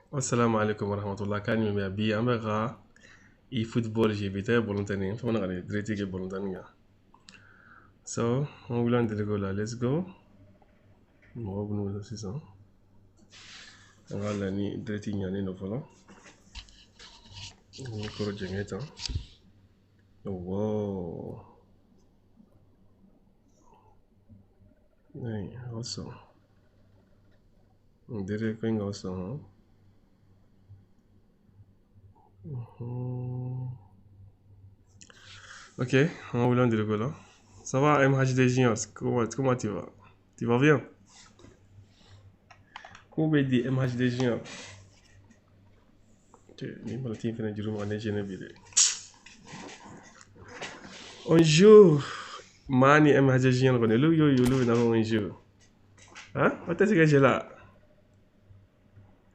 Assalamu alaikum warahmatullah kan mi bi amega e football je bita bolontani fa na gani dreti ke bolontani ya so on wulan de go la let's go mo bunu la sisa ngala ni dreti nyani no folo ni koro jengeta wow hey awesome ndere ko nga awesome ok on wulan de go là ça va MHD Juniors comment tu vas bien comment dit MHD Juniors ni mala tin fena jirum ane jene bi de on joue mani MHD Juniors ko ne lu yo lu na on joue hein wata siga jela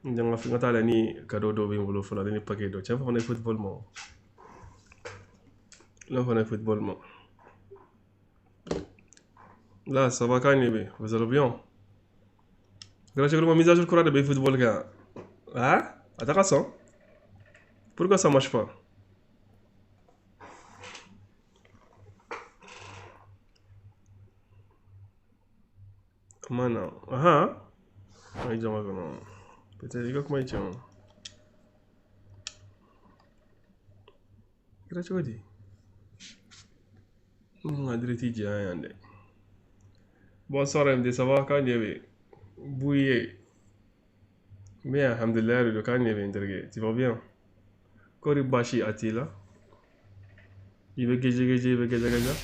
njanga fi ngata la ni kado do be mbolo fola ni paquet do tiens on est football mo là on est football mo là ça va quand même vous allez bien grâce à la mise à jour courant de football ga hein attention pourquoi ça marche pas comment non ah ay jama ko non peut-être que comment tu grâce à quoi Madrid tijji ayande bonsoir MD ça va quand même bouillé mais alhamdulillah le quand même intergue tu vas bien Kori Bashi Attila il veut gaja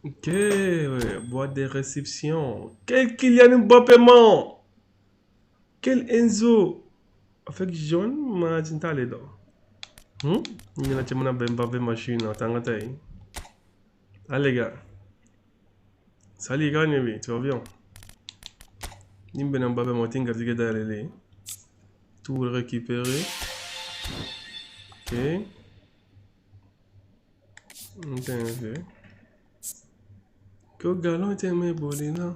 ok ouais, boîte de réception quel Kylian Mbappé man quel Enzo avec John ma tintale do ni na chemana Mbappé machine tangata yi ah les gars salut Kanye, tu vas bien Nimbe Mbappé montin gardigue d'aller tout récupérer ok ok que galon était mes bolina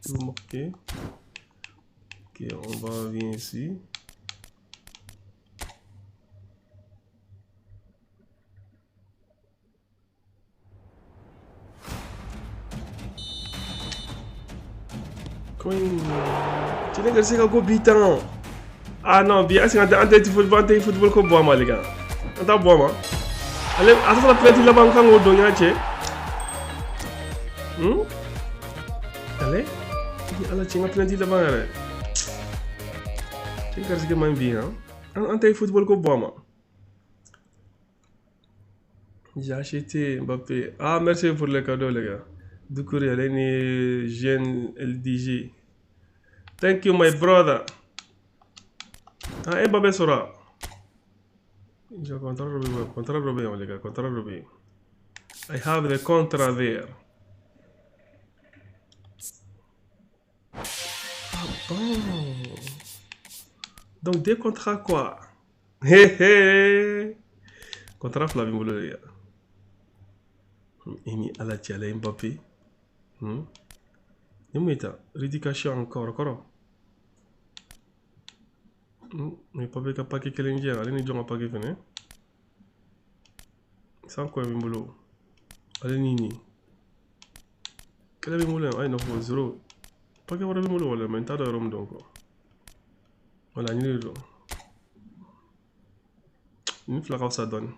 tout marqué ok on va venir ici tu n'es que go bitan ah non bien c'est football ko bois les gars anta bois ma allez asa la plate la banque ngo do nyache allez ala chinga plate la banque tu n'es que man bien anta football ko bois ma j'ai acheté Mbappé ah merci pour le cadeau les gars du courrier les jeune LDG thank you my brother ah Mbappé sera je contrat Robin les gars contrat Robin I have the contract there ah bon donc des contrats quoi hé hé contrat Flavien Boulot les gars Emi ala tiala Mbappé Nimita ridication encore mais Mbappé ka paquet kelenje ale ni jonga paquet fene sans quoi Bimbolo ale nini kala Bimbolo ay no fo zero paquet wara Bimbolo wala men ta do rom donc wala ni do ni flaka ça donne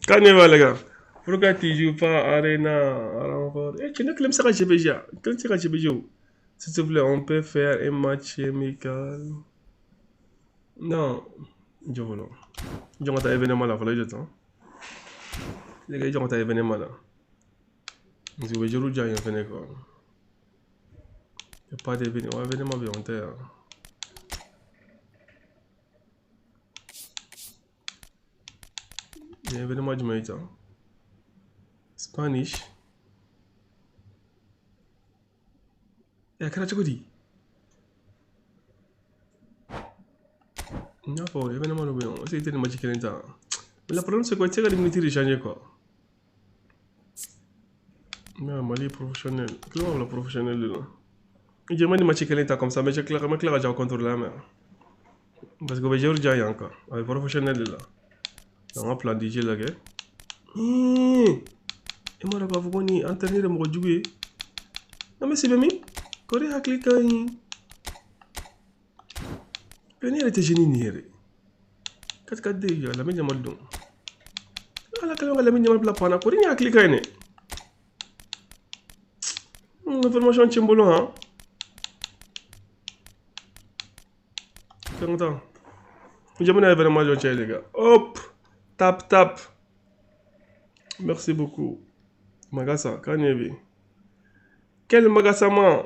quand il va les gars pourquoi tu joues pas Arena encore tu n'as que le message GBJ quand tu as GBJ s'il te plaît on peut faire un match amical non je veux non je vais événement là voilà je t'en les gars je vais événement là je vais jouer déjà un quoi il n'y a pas d'événement bien on terre il y a un événement du matin Spanish et quand tu dis non pas événement le bien c'était une magique lenta mais la problème c'est quoi tu as des minutes changer quoi mais Mali professionnel quel est le professionnel là Je me dis match comme ça, mais je claire à jouer contre la main. Parce que je joue déjà encore. Avec professionnel là. On a plan de jeu là. Et moi, je vais vous entraîner de me jouer. Non, mais c'est bien. Corée a cliqué. Venir était génie. 4-4 déjà, la meilleure mode. La meilleure mode pour la Corée a cliqué. Information de Chimbolo, hein? C'est content. Je me vraiment gentil, les gars. Hop! Tap. Merci beaucoup. Magasa, Kanyevi. Quel Magasama?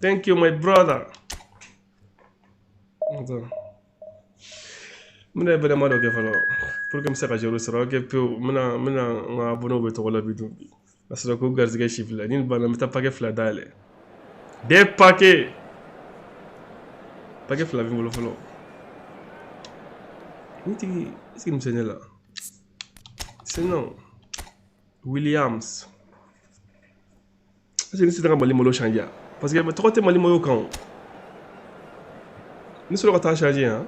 Thank you, my brother. Attends. Je me vraiment gentil, pour que je me sache que je serai ok, puis je vais abonner au la vidéo. Parce que je vais regarder chiffre là. Je vais mettre un paquet de d'aller. Des paquets. Paquet de vie, je vais est-ce qu'il me saigne là? C'est non. Williams. C'est une très bonne changer. Parce que trop de mal au camp. Nous sommes en changer, hein?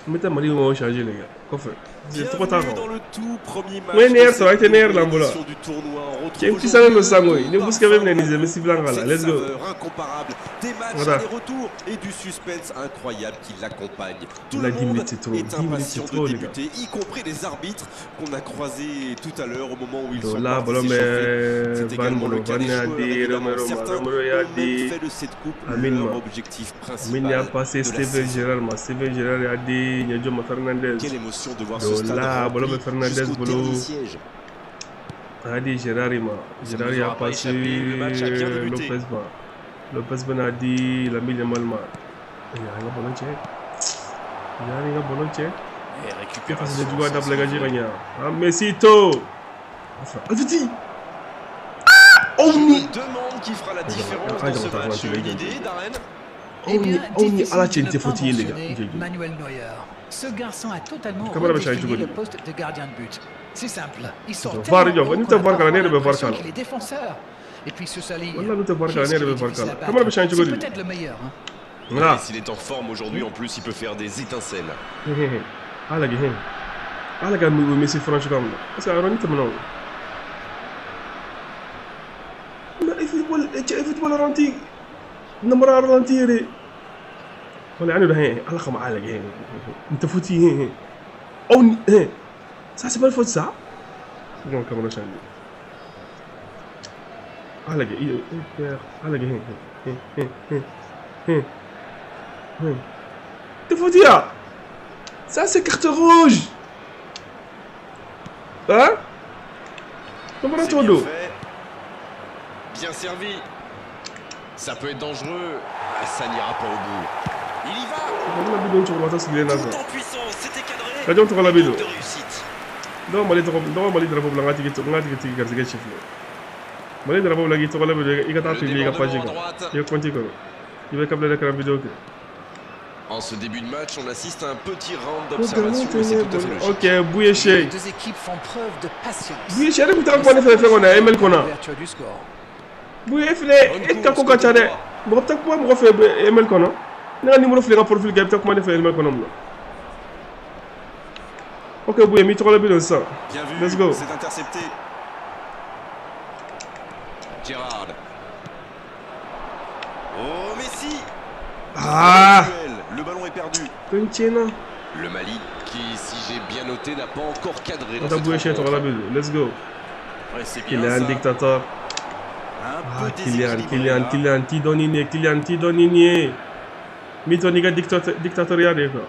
Mettez mal au changer, les gars. Quoi faire? C'est trop tard. Dans le tout premier match. Ouais, nerf, ça va être nerf là, voilà. Du tournoi, on Qui est un petit salon de Sangoy. Ne vous qu'avez même les messi blancs là. Let's go. Incomparable. Des matchs aller-retour et du suspense incroyable qui l'accompagne. Tout le monde est impatient de débuter, y compris les arbitres qu'on a croisés tout à l'heure au moment où ils sont partis s'échauffer. C'est également le cas des joueurs, évidemment. Certains ont même fait de cette coupe leur objectif principal. Il n'y a pas Steven Gerrard a dit, Nyadjoma Fernandez. Quelle émotion de voir ce stade Bolo Fernandez, Bolo. A dit Gerrard a passé Lopez a dit la mille Malma. Il y a un bon check. Et récupération. C'est du joueur d'Ablagagirania. Ah, Messito. Enfin, Alfiti. Je me demande qui fera la différence dans ce match. Une idée, Darren? À la tienne, t'es fautif, les gars. Manuel Neuer. Ce garçon a totalement redéfini le poste de gardien de but. C'est simple. Il sort tellement haut qu'il est défenseur. Et puis ce Sali, c'est peut-être le meilleur. Voilà. S'il est en forme aujourd'hui, en plus, il peut faire des étincelles. Ah la gars, Messi French comme ça. C'est un rôle tellement. Il faut le ralentir. نمر رالانتيري ولا عنده هي الله خم على هي انت فوتي هي او هي ça c'est pas le faute ça non comme ça على هي على هي انت فوتي ça c'est carte rouge hein comment tu bien servi. Ça peut être dangereux, ça n'ira pas au bout. Il y va. Tout en puissance, c'était cadré. De réussite. Non, mais les drapeaux blancs, en ce début de match, on assiste à un petit round d'observation et c'est tout à fait logique. Ok, Bouyeché. Les deux équipes font preuve de patience. Bouyeché, allez, vous avez fait on a Emel Kona. Bouye file et kako kachade bo tak ko mo fe Emel Kono na numéro file rapport file gab tak ko def Emel Kono ok Bouye mi to la bi ça let's go c'est intercepté Gerrard oh Messi le ballon est perdu le Mali qui si j'ai bien noté n'a pas encore cadré dans cette rencontre let's go ouais, c'est bien il est un dictateur Kylian Tidoninier. Mitoniga dictatorial quoi.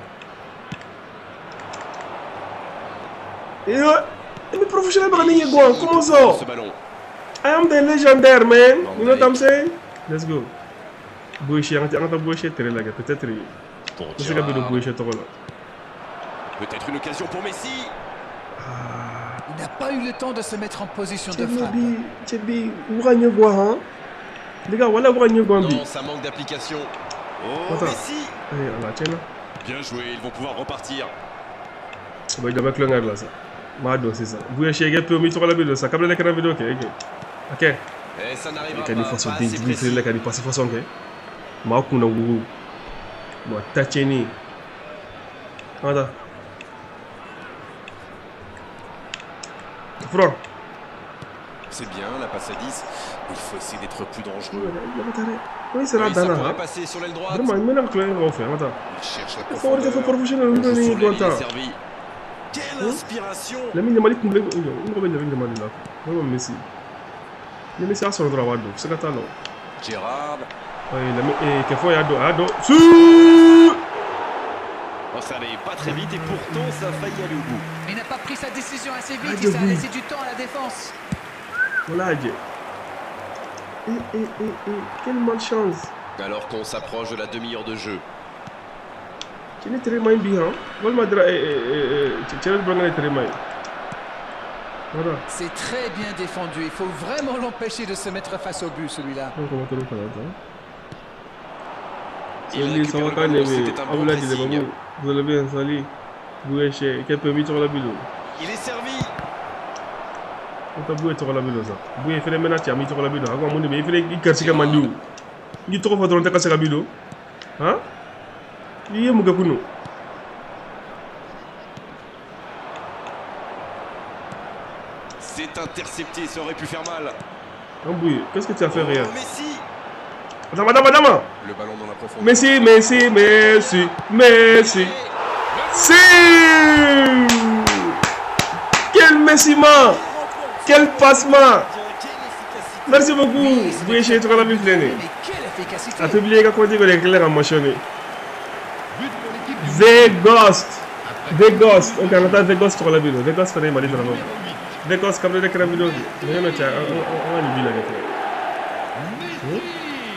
Et mais professionnel Brani quoi, comment ça? I am the légendaire man. You know what I'm saying? Let's go. Boucher, on Boucher très là peut-être. C'est que de Boucher trop là. Peut-être une occasion pour Messi. Il n'a pas eu le temps de se mettre en position de frappe. Les gars, voilà, non, ça manque d'application. Oh, Messi. Bien joué, ils vont pouvoir repartir. Il doit mettre le là, ça. C'est ça. Vous avez chez Gap, vous avez mis sur la vidéo, ça. Comme le vidéo, ok. Et ça n'arrivera pas. Il y a des façons assez précis. Il y a des façons que Maoukuna Gourou. Bon, Tacheni. Voilà. Franck. C'est bien, la passe à 10. Il faut essayer d'être plus dangereux. Oui, c'est la ça Dana. pourrait passer sur l'aile droite. Vraiment, il mène un clé, on fait. Attends. Il cherche la Il profondeur. faut professionnel. On joue sur les lignes servies. Quelle inspiration! La mine de Malik Koumble, on va venir de Malik là. Vraiment, Messi. Le Messi a son droit à dos. C'est le talent. Gérard. Oui, qu'il faut y avoir à dos. Oh, ça n'allait pas très vite et pourtant ça a failli aller au bout. Il n'a pas pris sa décision assez vite, il s'est laissé du temps à la défense. Voilà, quelle malchance. Alors qu'on s'approche de la demi-heure de jeu. Tu n'es très mal bien. C'est très bien défendu. Il faut vraiment l'empêcher de se mettre face au but, celui-là. Il récupère le ballon, c'était un bon pressing. Vous avez bien sali. Vous êtes quel permis sur la bilo. Il est servi. On t'a boué sur la bilo ça. Vous avez fait les menaces, tu as mis sur la bilo. Encore mon il fait les cartes comme Mandou. Il trouve votre rentrée sur la bilo. Hein? Il y a Mugakuno. C'est intercepté, ça aurait pu faire mal. Ambouille, qu'est-ce que tu as fait rien? Messi. Attends, madame. Le ballon dans la profondeur. Messi. Si! Quel Messiment! Quel passement! Merci beaucoup. Vous êtes trop la vie pleine. A publié qu'à côté de l'éclair à mentionner. Vegos. On a noté Vegos sur la vidéo. Vegos fait mal dans la main. Vegos comme le créa vidéo. Mais on a une ville avec.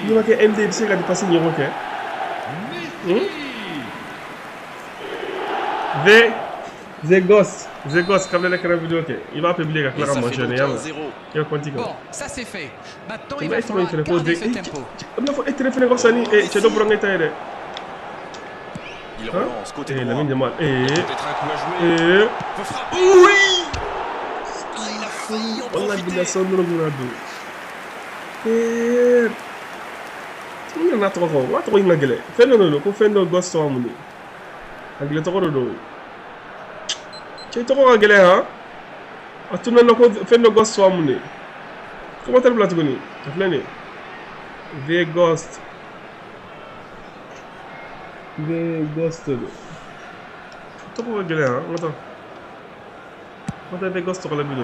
Il y a que MD c'est là de passer numéro que. Vegos comme le créa vidéo que. Il va publier qu'à clairement mentionner. Il va continuer. Bon, ça c'est fait. Maintenant il va falloir garder ce tempo. Il faut être référé comme ça ni et tu dois prendre ta aide. Il relance côté droit. La mine de mal. Peut-être un coup à jouer. Faut frapper. Oui. Il a failli en On a profiter. bien son nom de tu n'as trop gros. What are you doing? Fais non. Qu'on fait nos gosses sur amuni. Anglais trop de. Tu es trop anglais hein? Ah tu n'as pas fait nos gosses sur amuni. Comment t'as le plat de goni? Tu fais Des ghosts. Tu es anglais hein? Attends. Quand t'as des ghosts sur la vidéo,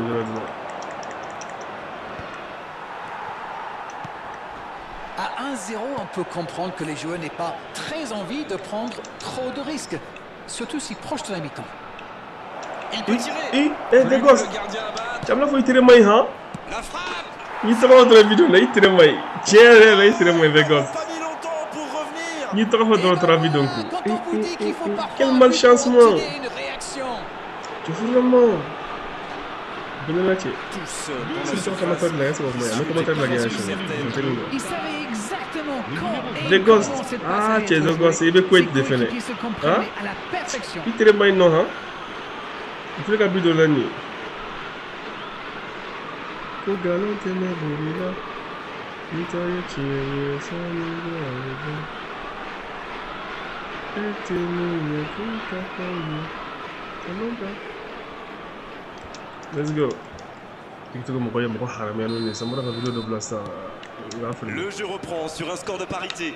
À 1-0, on peut comprendre que les joueurs n'aient pas très envie de prendre trop de risques, surtout si proche de la mi-temps. Il peut tirer. Des gosses. Le gardien à battre. Tu as tirer main hein? La frappe. Il te montre la vidéo là, il tire main. Tiens là, il tire main des gosses. Pas mis longtemps pour revenir. Il te montre notre avis donc. Quand on vous dit qu'il faut parfois Quel malchancement. continuer une réaction. Tu fous vraiment. Bonne la tire. Tout seul. C'est ça qu'on appelle là, c'est pas moi. Mais comment t'as la gagné? Il savait exactement quand Des et gosses. comment cette passe Ah, allait tu es être des jouée. gosses. Il veut quoi Ses être défendu? coéquipiers se comprenaient Hein? à la perfection. Il tire main non hein? Il fait le but de l'année. Au galon t'es ma bourrila. Il t'a eu tiré ça nous arrive. Et t'es nous tout à fait. Let's go. Le jeu reprend sur un score de parité.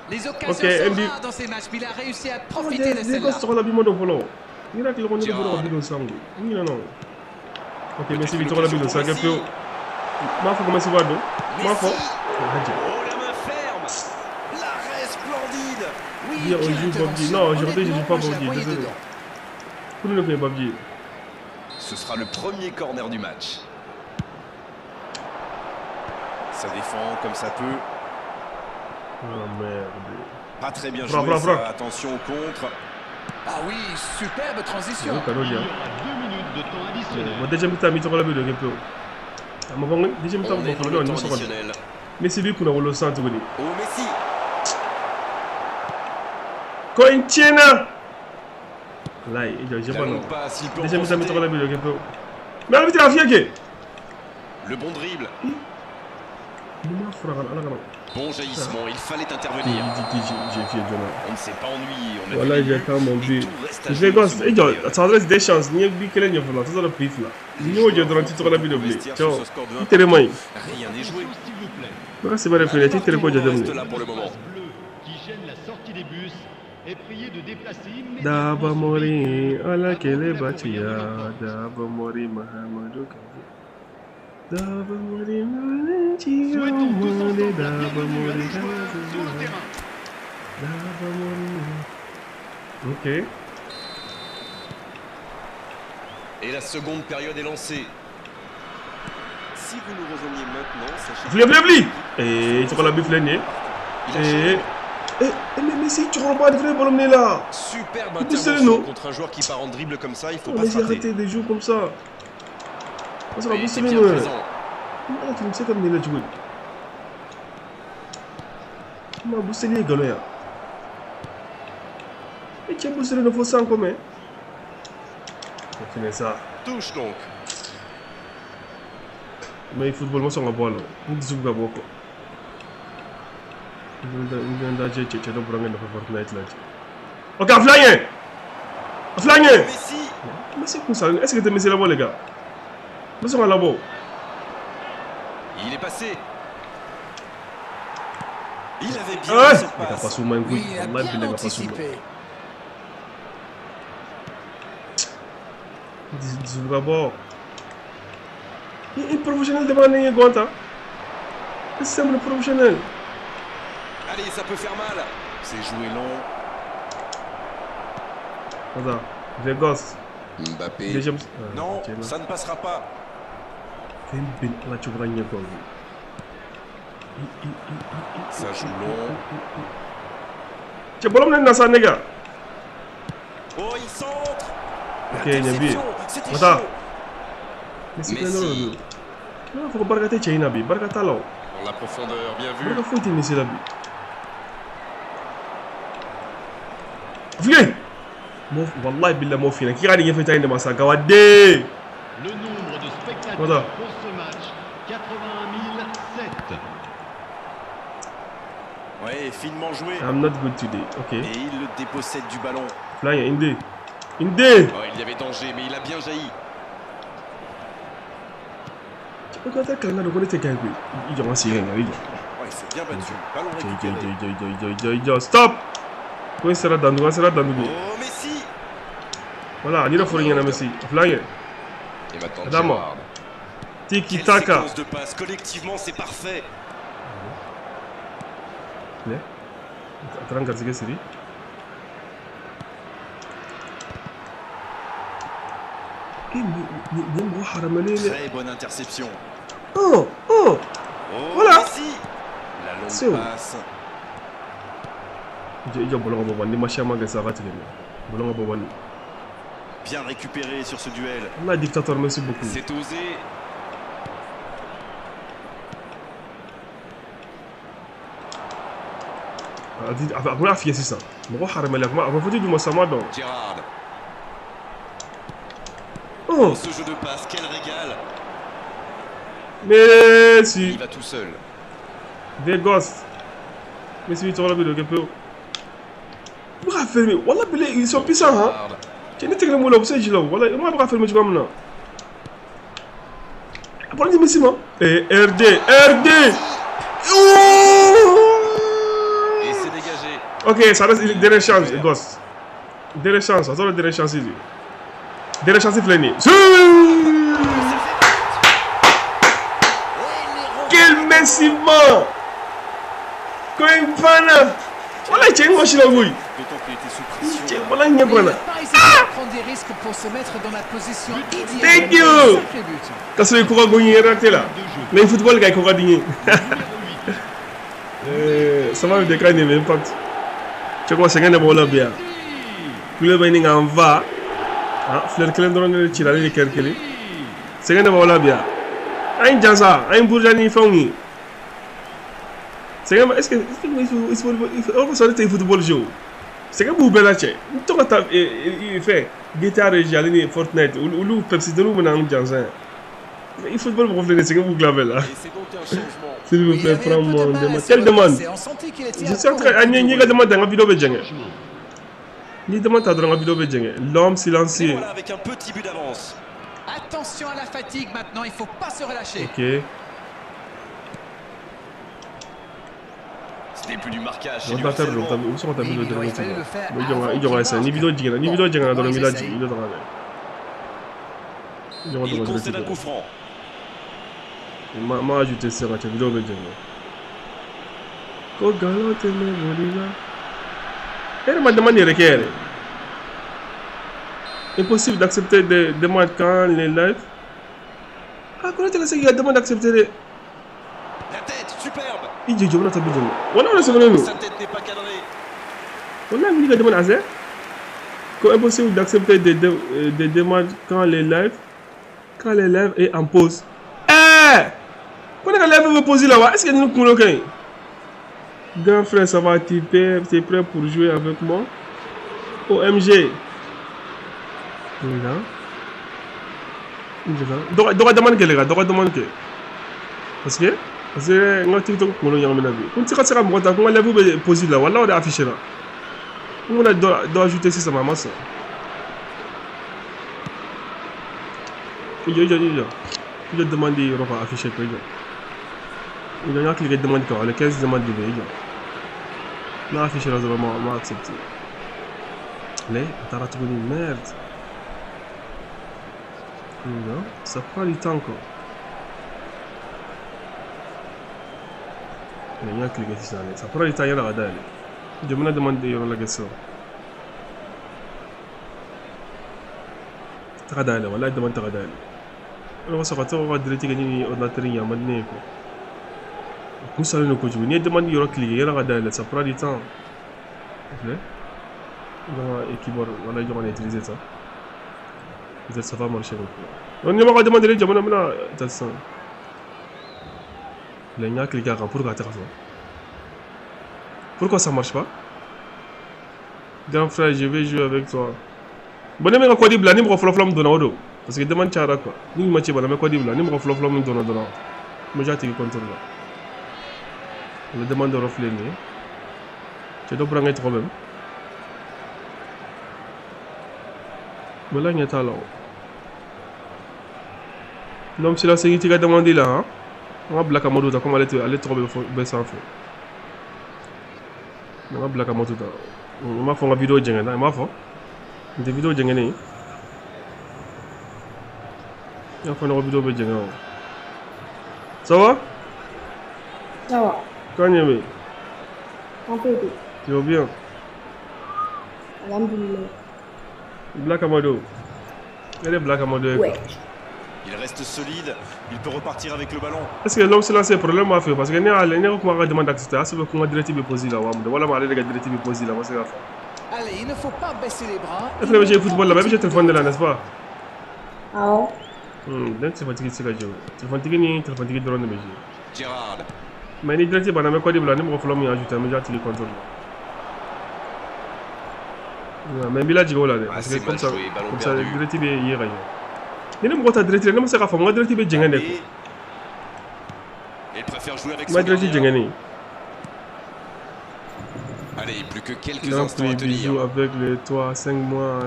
Les occasions sont rares dans ces matchs, mais il a réussi à profiter de celle-là. Ok, merci Victor Labino, ça a fait. Marfo, comment c'est va donc? Marfo. Oh, la main ferme. L'arrêt splendide. Oui, Hier, on joue PUBG. Non, aujourd'hui, je ne joue pas PUBG. Désolé. Pour nous, le PUBG. Ce sera le premier corner du match. Ça défend comme ça peut. Oh merde. Pas très bien joué, ça. Attention au contre. Ah oui, superbe transition. Deuxième mi-temps, mi-temps la bulle, deuxième mi-temps, Messi lui pour le centre. Oh Messi. Cointina. Là, il j'ai pas non. Deuxième mi-temps, mi-temps la bulle, mais l'arbitre a fait. Le bon dribble. Bon jaillissement, il fallait intervenir. On ne s'est pas ennuyé. Voilà, il y a quand même un but. Je vais ça reste des chances. Il y a un but qui est là, tout ça le pif là. Il y a un but qui est là, il y a un but qui est là. Rien n'est joué. C'est pas réfléchi, il est là, il y a un but. Daba Mori, ala kele batia, Daba Mori Mahamadou Kazi. Daba Mori Mahamadou Kazi, Daba Mori Kazi. Daba Mori. Ok. Et la seconde période est lancée. Si vous nous rejoignez maintenant, sachez que... Et tu vois la biflée. Mais si tu remets de vrai ballon là. Superbe intervention contre un joueur qui part en dribble comme ça, il faut pas se rater. Arrêter des jeux comme ça. Ça va booster bien présent. Tu me sais comme il a joué. Tu m'as boosté les gars là. Et tu as boosté le faux sang comme on finit ça. Touche donc. Mais le football moi sur la balle. On dit que beaucoup. Ok, flying! Mais c'est quoi ça? Est-ce que tu as mis là-bas, les gars? Mais c'est quoi là-bas? Il est passé. Il avait bien ce passe. Oui, il a bien anticipé. Il est professionnel de manière égale. C'est simple professionnel. Allez, ça peut faire mal. C'est joué long. Voilà, Vegas. Mbappé. Non, ça ne passera pas. Ça joue long. Tu as ballon dans ça, les gars. Oh, il centre. Ok, il y a bien. Voilà. Messi. Non, faut que Bargate China bi. Bargata là. Dans la profondeur, bien vu. Bargata faut Messi là bi. Viens. Wallahi billah mo fina. Qui regarde fait taille de massa Gawade. Le nombre de spectateurs pour ce match 81 007. Ouais, finement joué. I'm not good today. Ok. Et il le dépossède du ballon. Fly Indé. Oh, il y avait danger, mais il a bien jailli. Quand tu as quelqu'un de connaître quelqu'un, il a aussi rien. Ouais, c'est bien battu. Ballon récupéré. Stop. Comment sera dans nous? Oh, Messi. Voilà, il a fait rien à Messi. Fly. Et maintenant, Gérard. Tiki taka. Séquence de passe. Collectivement, c'est parfait. Ne? Attends, regarde ce que c'est. Très bonne interception. Oh, voilà. Messi. La longue passe. Bien récupéré sur ce duel. La dictateur, merci beaucoup. C'est osé. Gérard. Oh, ce jeu de passe, quel régal. Messi. Il va tout seul. Vegas. Messi, tu vas la vidéo, qu'est-ce que bravo, fermé. Wallah, ils sont puissants, hein. Tu n'es pas le moulin, c'est là. Wallah, moi, bravo, fermé, tu vas maintenant. Après, Messi, moi. Et RD. Et c'est dégagé. Ok, ça reste dernière chance, Vegas. Dernière chance, attends, dernière chance ici. Dernière chance, Fléni. Quel Messi, man. Coimpana. Voilà, tu es un machine à bouille. D'autant qu'il était sous pression. Voilà, il n'y a pas là. Prendre des risques pour se mettre dans la position idéale. Thank you. Parce que le courant gagné raté là. Mais le football, il courant gagné. Ça va me déclencher l'impact. Tu vois, c'est un bon là bien. Puis le bain en va. Ah, fleur calendrier de tirer les calculs. C'est un bon là bien. Un jazza, un bourgeois fongi. C'est est-ce que il faut sortir football jeu. C'est que vous belache. Tu vois il fait guitare et Fortnite ou Pepsi de nous maintenant jazza. Mais il faut pas le refléter, c'est que vous clavez là. S'il vous plaît, prends-moi une demande. Quelle demande? Je suis en train de dire que demande dans la vidéo. Ni demande dans la vidéo. L'homme silencieux. Voilà, avec un petit but d'avance. Attention à la fatigue maintenant, il faut pas se relâcher. Ok. Ce n'est plus du marquage. On va faire le temps. Où sont les deux? Il y aura ça. Ni vidéo jingana. Ni vidéo jingana dans le village. Il y aura. Il concède un coup franc. M'a ajouté ça à ta vidéo. Ko galote me volila. Elle m'a demandé requiert. Impossible d'accepter des demandes quand les lives. Ah, comment tu sais qu'il y a des demandes d'accepter les... La tête, superbe. Il dit, je vais t'habiller. Voilà, on a seconde. Sa tête n'est pas cadrée. On a mis des demandes à ça. Impossible d'accepter des demandes quand les lives est en pause. Eh! Quand les lives veut poser là-bas, est-ce que nous connaissons? Grand frère, ça va, tu es prêt pour jouer avec moi? OMG. Doit demander que les gars, doit demander que. Parce que on a TikTok pour nous y en avoir. Quand tu as mon contact, on va vous poser là, voilà on a affiché là. On a doit ajouter si ça m'a massé. Il demande de afficher quoi. Il y a cliqué demande quoi, les 15 demandes de veille. On a affiché là vraiment, on a accepté. Mais t'as raté une merde. Non, ça prend du temps encore. Il y a cliqué sur ça. Ça prend du temps, il y a la radar. Je me demande de la question. Radar, voilà, il demande radar. Alors, ça va te redresser gagner ordinateur, il y a maintenant. Vous savez le coach, il demande de cliquer, il y a la radar, ça prend du temps. Ok? Et keyboard, on a dû utiliser ça. Peut-être ça va marcher beaucoup. On ne m'a pas demandé les diamants, mais ça. Il y a cliqué à pour gâter ça. Pourquoi ça marche pas? Grand frère, je vais jouer avec toi. Bon, mais on quoi dire, là, ni me reflète dans l'eau. Parce que demande chara quoi. Ni me tient pas, mais quoi dire, là, ni me reflète dans l'eau. Mais j'ai tiré contre là. On demande de refléter. Tu dois prendre un problème. Voilà, il y a un là. L'homme, c'est la sécurité qui a demandé là. Hein? On va black à mode, comment aller trop bien sans feu. On va black à mode. On va faire une vidéo de Djengen. On va faire une vidéo de Djengen. On va faire une vidéo de Djengen. Ça va? Ça va. Quand il y a Un peu. Tu vas bien? Alhamdulillah. Black Amado. Elle est Black Amado. Ouais. Il reste solide, il peut repartir avec le ballon. Est-ce que l'homme se lance un problème à faire? Parce que nous avons demandé d'accepter. C'est parce qu'on a directive posée là. Voilà, on a directive posée là. Allez, il ne faut pas baisser les bras. Est-ce que j'ai football là? Même j'ai téléphone là, n'est-ce pas? Ah ouais? Donc c'est fatigué, c'est que je joue. Téléphone tigé de l'on Gérard. Mais les directives, on a mis quoi de blanc? Nous avons fait ajouter, mais j'ai tiré contrôle. Mais Bila dit voilà. Parce que comme ça, la directive est hier. Il ne pas directive, non, c'est pas moi directive est Djengen. Il préfère jouer avec moi directive Djengen. Allez, plus que quelques instants à tenir. Bisous avec les toi 5 mois,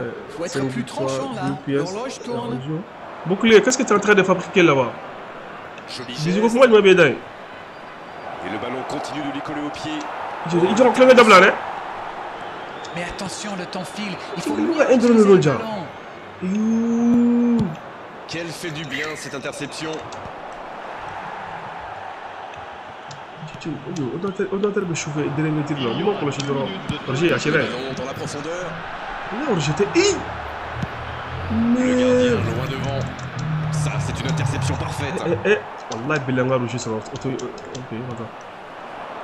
5 plus tranchant là. L'horloge tourne. Bouclier, qu'est-ce que tu es en train de fabriquer là-bas? Bisous pour moi, il m'a bien. Et le ballon continue de lui coller au pied. Il doit enclencher d'abord là. Mais attention, le temps file. Il faut le ballon. Quelle fait du bien cette interception. On doit être chauffer derrière le tir là. Dis-moi pour le chute de l'eau. Roger, à Chéré. Dans la profondeur. Là, Roger, t'es. Le gardien loin devant. Ça, c'est une interception parfaite. Allah, Belanga, Roger, ça va. Ok, attends.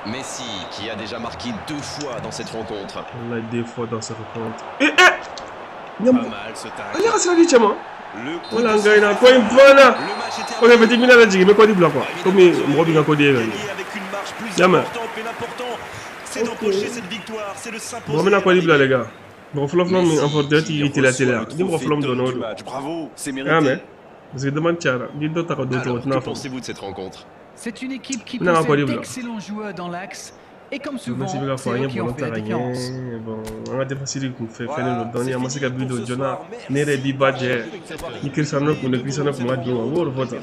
Messi qui a déjà marqué 2 fois dans cette rencontre. Allah, 2 fois dans cette rencontre. Pas mal ce tac. Il y a un dit, le coup voilà, gars, il a quoi une fois là. On a fait 10 minutes à la jigue, mais quoi du blanc quoi. Comme il me revient à coder. Avec une marche plus importante, mais l'important, c'est d'empocher cette victoire, c'est de s'imposer. On va mettre quoi du blanc, les gars. Bon, Flop, mais en fait, il était la télé. Dis-moi, Flop, de nous. Bravo, c'est mérité. Parce que demande Tiara. Alors, que pensez-vous de cette rencontre? C'est une équipe qui possède d'excellents joueurs dans l'axe. Et comme souvent, c'est eux qui ont fait la différence. Bon, on a défensif qu'on fait le dernier match qu'a vu de Jonah, Nere Bibadje, ni Cristiano pour ne Cristiano pour moi de on vote.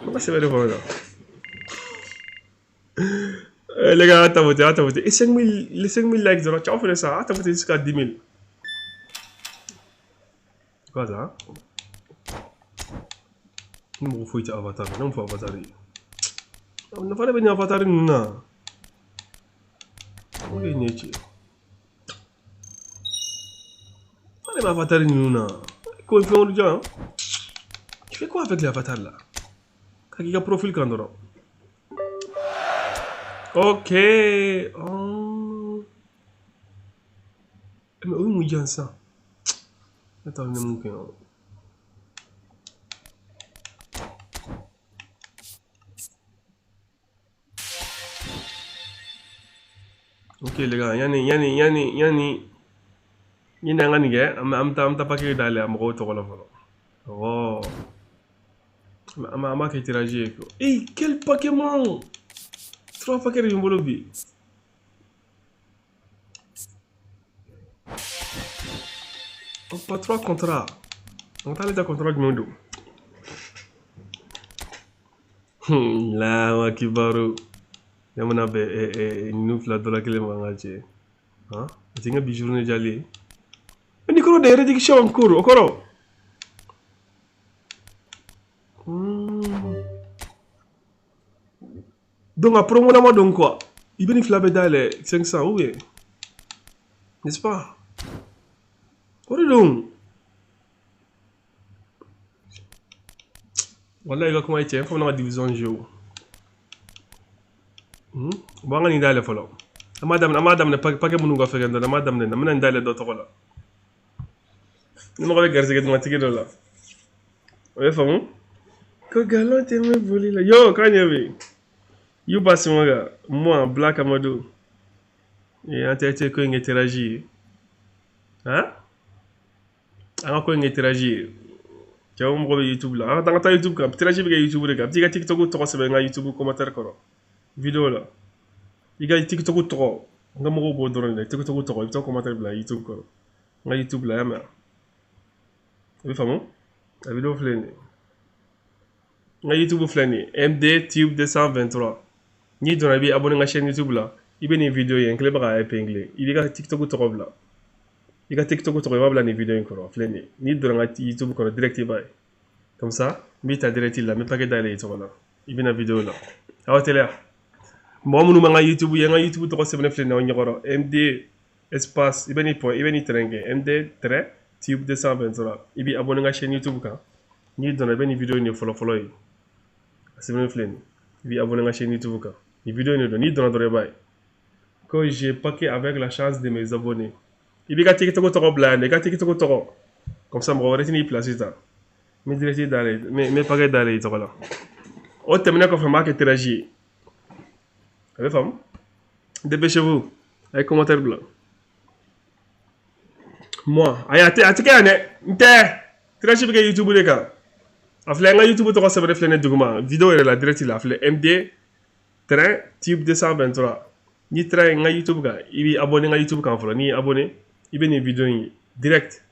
Comment c'est vrai voilà. Les gars, t'as voté. Et 5000 les 5000 likes tu as fait ça, t'as voté jusqu'à 10 000. Quoi ça? Nous faut être avatar, non faut avatar. On ne fallait pas avatar non. Oui, Nietzsche. Allez, l'avatar, Nuna. Quoi, il fait un gens? Tu fais quoi avec l'avatar là? Quand il y a un profil Kandora. Ok. Oh. Mais où est-ce ça? Attends, on est mouqué. Ok les gars, yani ngani ge am ta paquet d'aller am go to la folo. Oh. Ma qui interagir. Eh, quel Pokémon! 3 paquets de Mbolobi. On pas 3 contrats. On t'a les contrats du monde. La wakibaru. Yamana be nous la dola kele mangaje. Hein? Tinga bi journée jali. Ni ko de rédiction encore okoro. Donc après mon amour donc quoi? Il bénifie la bédale 500 oui. N'est-ce pas? donc. Voilà, il va comment être, il faut la division de jeu. Bon, on est allé follow. Madame ne pas que mon nouveau fait de madame ne m'en d'aller d'autres là. Nous on va regarder que tu m'as là. Ouais, femme. Que galant t'es me volé là. Yo, quand y avait. You passe moi, Black Amadou. Et un tête que il interagit. Hein? Encore il interagit. Tu as un gros YouTube là. Dans ta YouTube cap, interagit avec YouTube les gars. Dis que TikTok tu vois c'est YouTube commentaire quoi. Vidéo là. Il y a TikTok trop. On a mon robot dans le TikTok trop. Il faut commentaire là YouTube quoi. On YouTube là mais. Oui femme. La vidéo flâne. On YouTube flâne. MD Tube 223. Ni dans la vie abonné à la chaîne YouTube là. Il y a une vidéo il y a un clip à épingler. Il y a TikTok trop là. Il y a TikTok trop là les vidéos encore flâne. Ni dans la YouTube quoi direct comme ça. Mais tu as direct là mais pas que d'aller sur là. Il y a une vidéo là. Ah ouais télé. Moi mon numéro YouTube il y a YouTube trop c'est bien flâne on y aura MD espace il y a une point il y a une tringue MD Tube 223. Il y a abonné à la chaîne YouTube quoi. Ni dans la vidéo il follow c'est bien flâne. Il y a abonné à la chaîne YouTube quoi. Les vidéos ne donnent dans le bail. Quand j'ai paquet avec la chance de mes abonnés. Il y a TikTok trop blanc, il y a TikTok trop. Comme ça, je vais retenir place ça. Mais direct d'aller, mais paquet d'aller ça là. On termine quand on interagir. Avec femme. Dépêchez-vous. Avec commentaire blanc. Moi, interagir avec YouTube les gars. Afin YouTube trop c'est vrai flâner document. Vidéo est là direct là. Afin MD Tube 223. Ni train nga YouTube ga, il abonné nga YouTube kan folo, ni abonné, il be ni vidéo direct.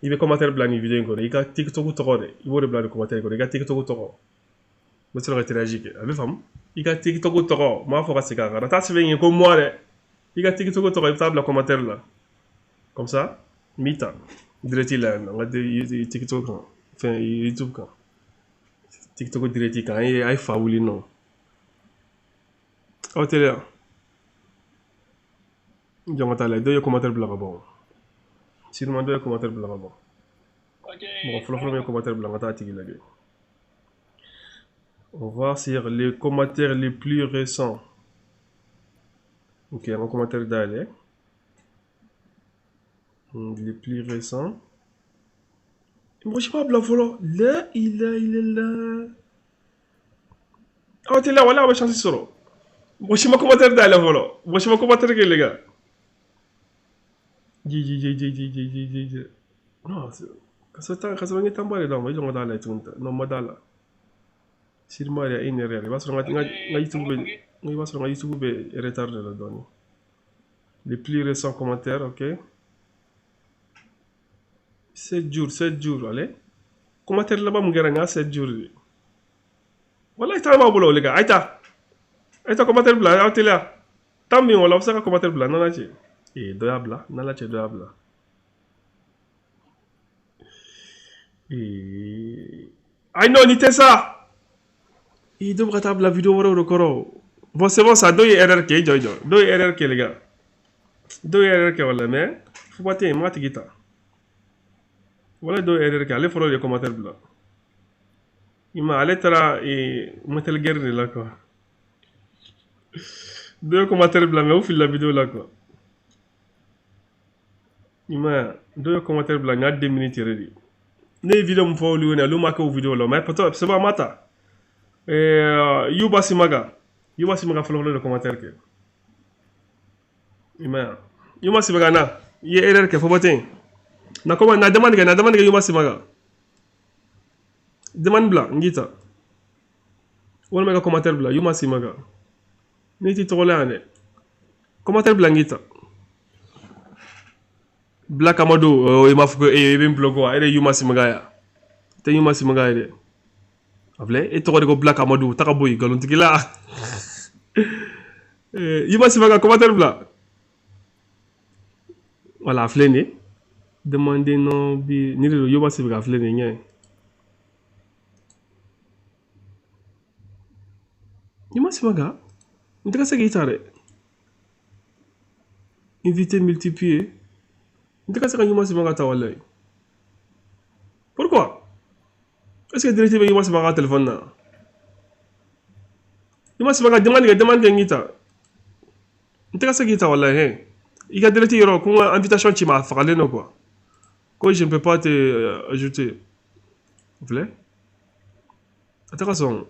Il be commentaire blanc ni vidéo ko, il ka TikTok to ko de, il bo de blanc commentaire ko, il ka TikTok to ko. Mo sala interagir ke, avec femme, il ka TikTok to ko, ma fo ka se ka, ta se vient comme moi de. Il ka TikTok to ko, il table commentaire là. Comme ça, mita. Direct là, nga de TikTok kan, enfin YouTube kan. TikTok direct kan, ay fauli non. Oh télé. Jangan tala, deux commentaires blancs bon. Sinon deux commentaires blancs bon. Bon, follow commentaires blancs ta tigi lagi. On va voir sur les commentaires les plus récents. Ok, un commentaire d'aller. Les plus récents. Moi je sais pas blanc follow. Là, il est là. Oh t'es là, voilà, on va changer solo. Moi je sais pas commentaire d'aller follow. Moi je sais pas commentaire que les gars. Non, Kaso ngi tambare dong, ijo ngodala itunta. No modala. Sirmaria inerere. Basro nga YouTube be retardé la donne. Les plus récents commentaires, ok. 7 jours, allez. Commentaire là-bas, mon gars, 7 jours. Voilà, il travaille pas les gars. Aïta, commentaire blanc, aïta là. Tant mieux, on l'a observé commentaire blanc, non, là, tu es. Doyable, non, là, tu es doyable. Aïe, non, n'était ça. Il devrait avoir la vidéo au record. Bon, c'est bon, ça, deux RRK, deux RRK, les gars. Deux RRK, voilà, mais. Faut pas t'aimer, moi, tu guitar. Voilà, deux RRK, allez, follow les commentaires blancs. Il m'a allé tra et mettez guerre là quoi. Deux commentaires blancs mais au fil de la vidéo là quoi. Il m'a deux commentaires blancs à 2 minutes ready. Ne vidéo me faut lui on a l'homme que vidéo là mais peut-être c'est pas mata. Yuba Simaga follow le commentaire que. Il m'a Yuba Simaga na. Il est erreur que faut pas na comment na demande que Yuba Simaga. Demande blanc, ngita. Wala mega commentaire blanc, Yuma Simaga. Niti tolane. Commentaire blanc ngita. Black Amadou, il m'a fait un blog, il est Yuma Simaga ya. Te Yuma Simaga ya. Avle, et toi Black Amadou, takaboui, galontikila. Yuma Simaga, commentaire blanc. Voilà, fléné. Demandez non, ni le Yuma Simaga fléné, nye. Yuma Simaga, on te casse guitare. Invité multiplié. On te casse Yuma Simaga tawalay. Pourquoi? Est-ce que directement Yuma Simaga téléphone na? Yuma Simaga demande guitare. On te casse guitare walay. Il y a directement une invitation qui m'a fait non quoi. Quoi je ne peux pas te ajouter. Vous voulez? Attention.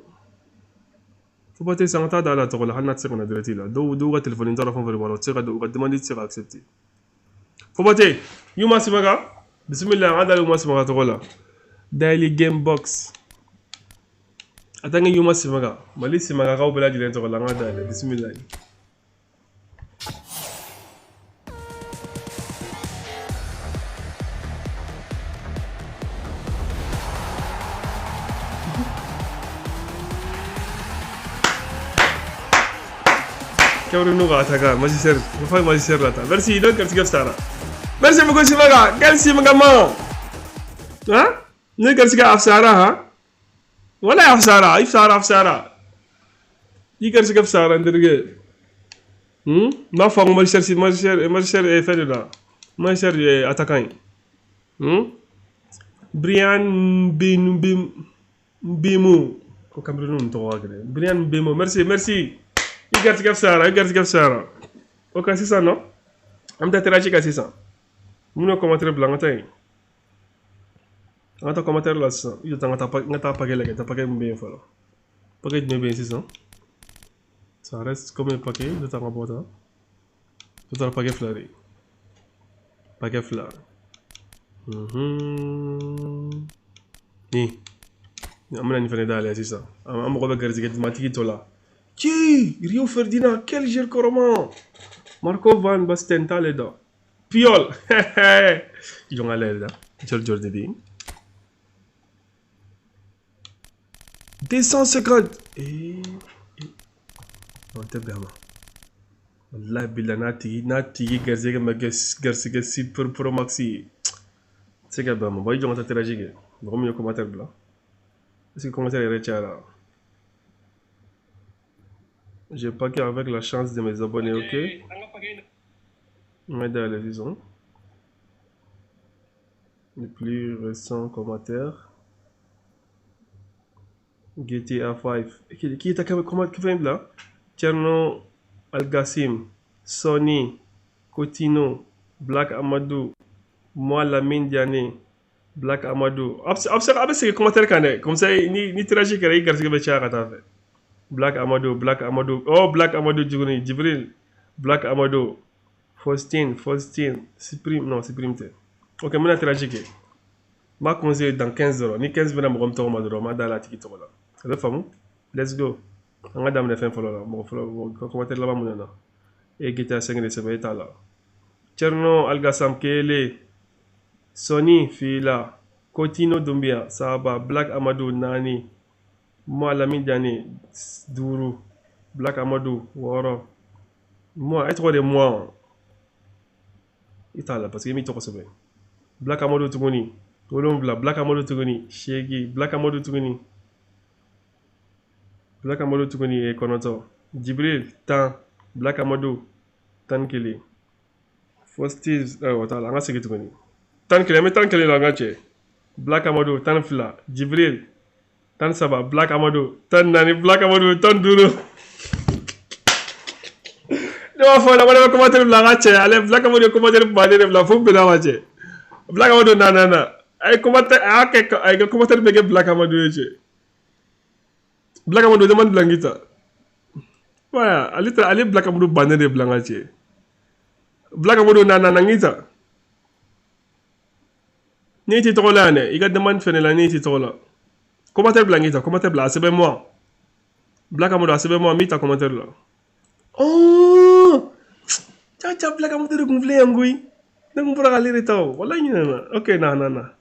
Faut pas te sentir dans la tour là, on a tiré on a direct là. Do téléphone téléphone vers voilà, tiré do demander de accepter. Faut pas te Yuma Simaga. Bismillah, on a Yuma Simaga tour là. Daily game box. Attends Yuma Simaga. Mali Simaga ka obela di tour là, on a bismillah. Kawrunuga ataga magistère fa magistère lata merci donc merci gafsara merci beaucoup Simaga merci magama hein ne merci gafsara ha wala afsara yi merci gafsara ndirge ma fa magistère est fait là magistère attaquant Brian Bimu ko Cameroun to wagre Brian Bimu merci Il garde Gafsara. Ok, c'est ça, non? On t'a interagi avec ça. Mon commentaire blanc, on t'a commentaire là, c'est ça. Il t'a pas gagné, t'as pas gagné bien fort. Paquet de bien, c'est ça. Ça reste comme un paquet de ta boîte. Tout un paquet fleuri. Paquet fleur. Ni. On a une fenêtre d'aller, c'est ça. On va regarder ce que tu m'as dit là. Qui? Rio Ferdinand, quel gère comment? Marco Van Basten, t'as les dents. Piol! Ils ont l'air là. George Devine. 250. Non, t'es bien. Allah billah, nati, garzega, garzega, si pour maxi. C'est que bien, moi, ils ont interagi. Vraiment, il y a un commentaire blanc. Est-ce que le commentaire est réché là? J'ai paqué avec la chance de mes abonnés, ok? M'aider à la vision. Les plus récents commentaires. GTA 5. Qui est à comment qui fait là? Tcherno Al-Gassim, Sony, Cotino, Black Amadou, moi Lamine Diané, Black Amadou. Observe ces commentaires comme ça, ni tragique, il y a quelque chose à faire. Black Amadou. Oh, Black Amadou Jibril. Black Amadou. Faustine. Supprime. Non, supprime. Ok, je vais tragique. Ma conseille dans 15 euros. Ni 15 bena mogom to ma doro ma dala tiki to la. Le famu. Let's go. Anga dam ne fen folo la. Mo folo ko commenter la ba munana. E GTA 5 de sebe ta la. Cherno Algasam Kele. Sony Fila. Kotino Dumbia. Saba Black Amadou Nani. Moi Lamine Diane Duru. Black Amadou Woro. Moi être de moi. Itala parce que mi to ko sebe. Black Amadou Tuguni. Wolonvla, Black Amadou Tuguni, Shegi, Black Amadou Tuguni. Black Amadou Tuguni et Konoto. Jibril, Tan, Black Amadou, Tan Kili. Fostis, voilà, on a ce Tuguni. Tan Kili, mais Tan Kili l'angache. Black Amadou, Tan Fla, Jibril, Tan Saba, Black Amadou, Tan Nani, Black Amadou, Tan Duro. Non, faut la commenter l'angache. Allez, Black Amadou commenter le la fou belawache. Black Amadou nanana. Ay commentaire ay commentaire bege Black Amadou yeche. Black Amadou demande blangita. Voilà, ali Black Amadou bané de blangache. Black Amadou nanana ngita. Ni ti trola ne, iga demande fene la ni ti trola. Commentaire blangita, commentaire bla, c'est moi. Black Amadou c'est moi mita commentaire là. Oh! Cha Black Amadou de gonfler ngui. Nang pura kali retau. Wallahi nana. Okay na.